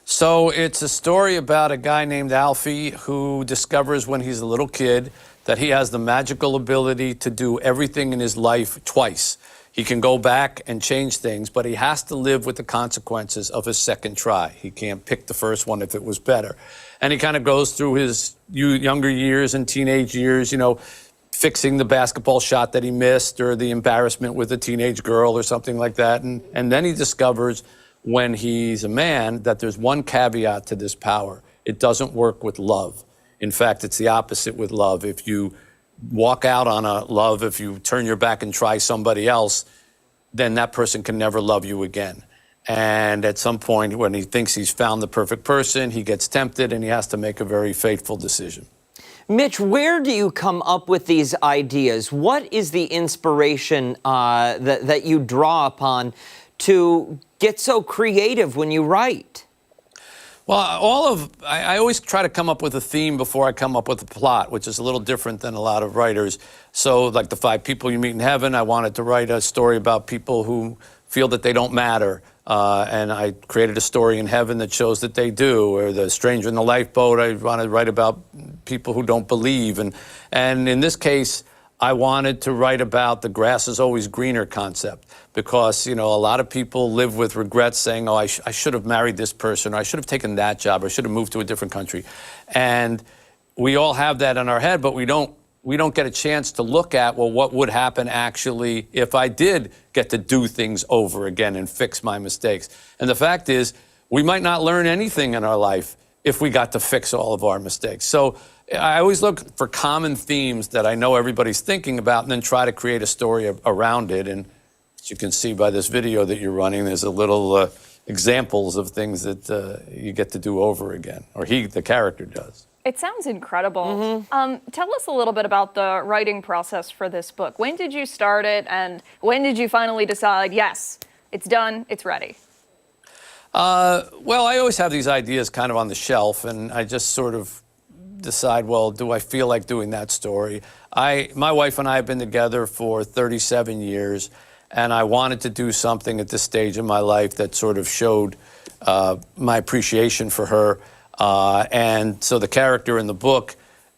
So it's a story about a guy named Alfie who discovers when he's a little kid that he has the magical ability to do everything in his life twice. He can go back and change things, but he has to live with the consequences of his second try. He can't pick the first one if it was better. And he kind of goes through his younger years and teenage years, fixing the basketball shot that he missed or the embarrassment with a teenage girl or something like that. And then he discovers when he's a man that there's one caveat to this power. It doesn't work with love. In fact, it's the opposite with love. If you walk out on a love, if you turn your back and try somebody else, then that person can never love you again. And at some point, when he thinks he's found the perfect person, he gets tempted and he has to make a very fateful decision. Mitch, where do you come up with these ideas? What is the inspiration that you draw upon to get so creative when you write? Well, I always try to come up with a theme before I come up with a plot, which is a little different than a lot of writers. So like the 5 People You Meet in Heaven, I wanted to write a story about people who feel that they don't matter. And I created a story in heaven that shows that they do. Or the Stranger in the Lifeboat, I wanted to write about people who don't believe. And in this case, I wanted to write about the grass is always greener concept because, a lot of people live with regrets saying, I should have married this person, or I should have taken that job, or I should have moved to a different country. And we all have that in our head, but we don't get a chance to look at, what would happen actually if I did get to do things over again and fix my mistakes. And the fact is, we might not learn anything in our life if we got to fix all of our mistakes. So I always look for common themes that I know everybody's thinking about and then try to create a story around it. And as you can see by this video that you're running, there's a little examples of things that you get to do over again, or the character does. It sounds incredible. Tell us a little bit about the writing process for this book. When did you start it, and when did you finally decide, yes, it's done, it's ready? Well, I always have these ideas kind of on the shelf, and I just sort of decide, do I feel like doing that story? My wife and I have been together for 37 years, and I wanted to do something at this stage in my life that sort of showed my appreciation for her. And so the character in the book,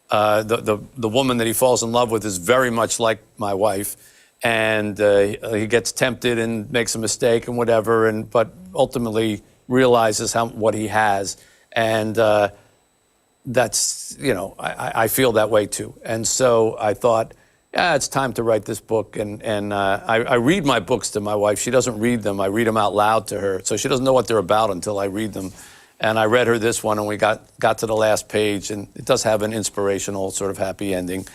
the woman that he falls in love with is very much like my wife. And he gets tempted and makes a mistake and whatever, but ultimately realizes what he has. And that's, I feel that way too. And so I thought, it's time to write this book. And I read my books to my wife. She doesn't read them. I read them out loud to her. So she doesn't know what they're about until I read them. And I read her this one, and we got to the last page, and it does have an inspirational sort of happy ending.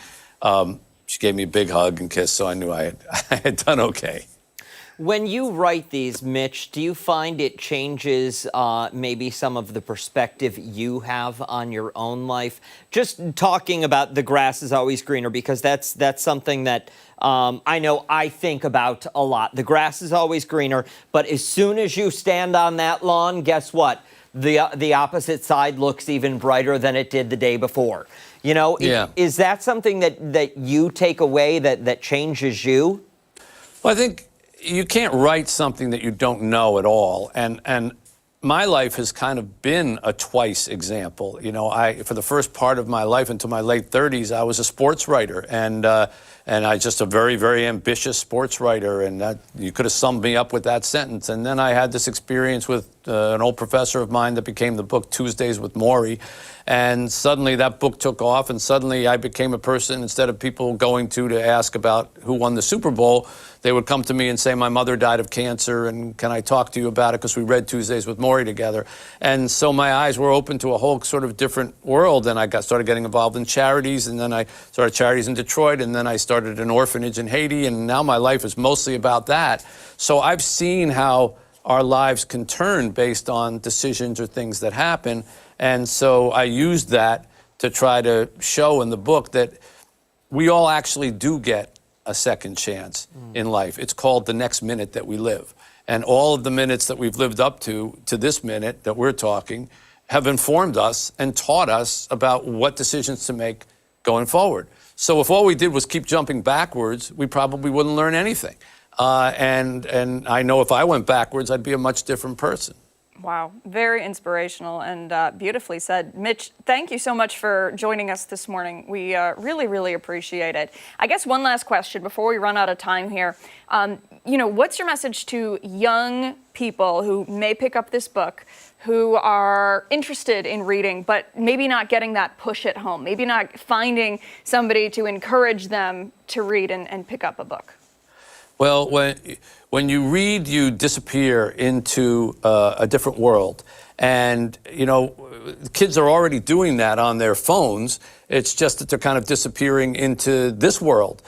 She gave me a big hug and kiss, so I knew I had done okay. When you write these, Mitch, do you find it changes maybe some of the perspective you have on your own life? Just talking about the grass is always greener, because that's something that I know I think about a lot. The grass is always greener, but as soon as you stand on that lawn, guess what? The opposite side looks even brighter than it did the day before. Is that something that you take away that changes you? Well, I think you can't write something that you don't know at all. And my life has kind of been a twice example. For the first part of my life until my late 30s, I was a sports writer. And I just a very, very ambitious sports writer, and that you could have summed me up with that sentence. And then I had this experience with an old professor of mine that became the book Tuesdays with Morrie, and suddenly that book took off, and suddenly I became a person, instead of people going to ask about who won the Super Bowl, they would come to me and say, my mother died of cancer, and can I talk to you about it, because we read Tuesdays with Morrie together. And so my eyes were open to a whole sort of different world, and I started getting involved in charities, and then I started charities in Detroit, and then I started started an orphanage in Haiti, and now my life is mostly about that. So I've seen how our lives can turn based on decisions or things that happen. And so I used that to try to show in the book that we all actually do get a second chance in life. It's called the next minute that we live. And all of the minutes that we've lived up to this minute that we're talking, have informed us and taught us about what decisions to make going forward. So if all we did was keep jumping backwards, we probably wouldn't learn anything. And I know if I went backwards, I'd be a much different person. Wow, very inspirational and beautifully said. Mitch, thank you so much for joining us this morning. We really, really appreciate it. I guess one last question before we run out of time here. What's your message to young people who may pick up this book, who are interested in reading, but maybe not getting that push at home, maybe not finding somebody to encourage them to read and pick up a book? Well, when you read, you disappear into a different world. And, kids are already doing that on their phones. It's just that they're kind of disappearing into this world.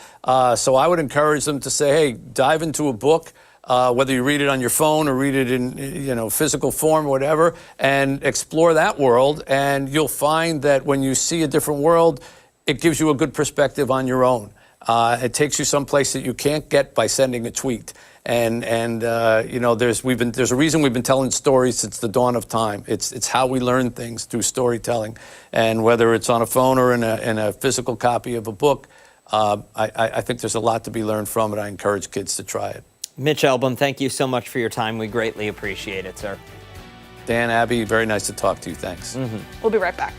So I would encourage them to say, hey, dive into a book, whether you read it on your phone or read it in, physical form or whatever, and explore that world. And you'll find that when you see a different world, it gives you a good perspective on your own. It takes you someplace that you can't get by sending a tweet. And there's a reason we've been telling stories since the dawn of time. It's how we learn things through storytelling. And whether it's on a phone or in a physical copy of a book, I think there's a lot to be learned from it. I encourage kids to try it. Mitch Albom, thank you so much for your time. We greatly appreciate it, sir. Dan, Abby, very nice to talk to you. Thanks. We'll be right back.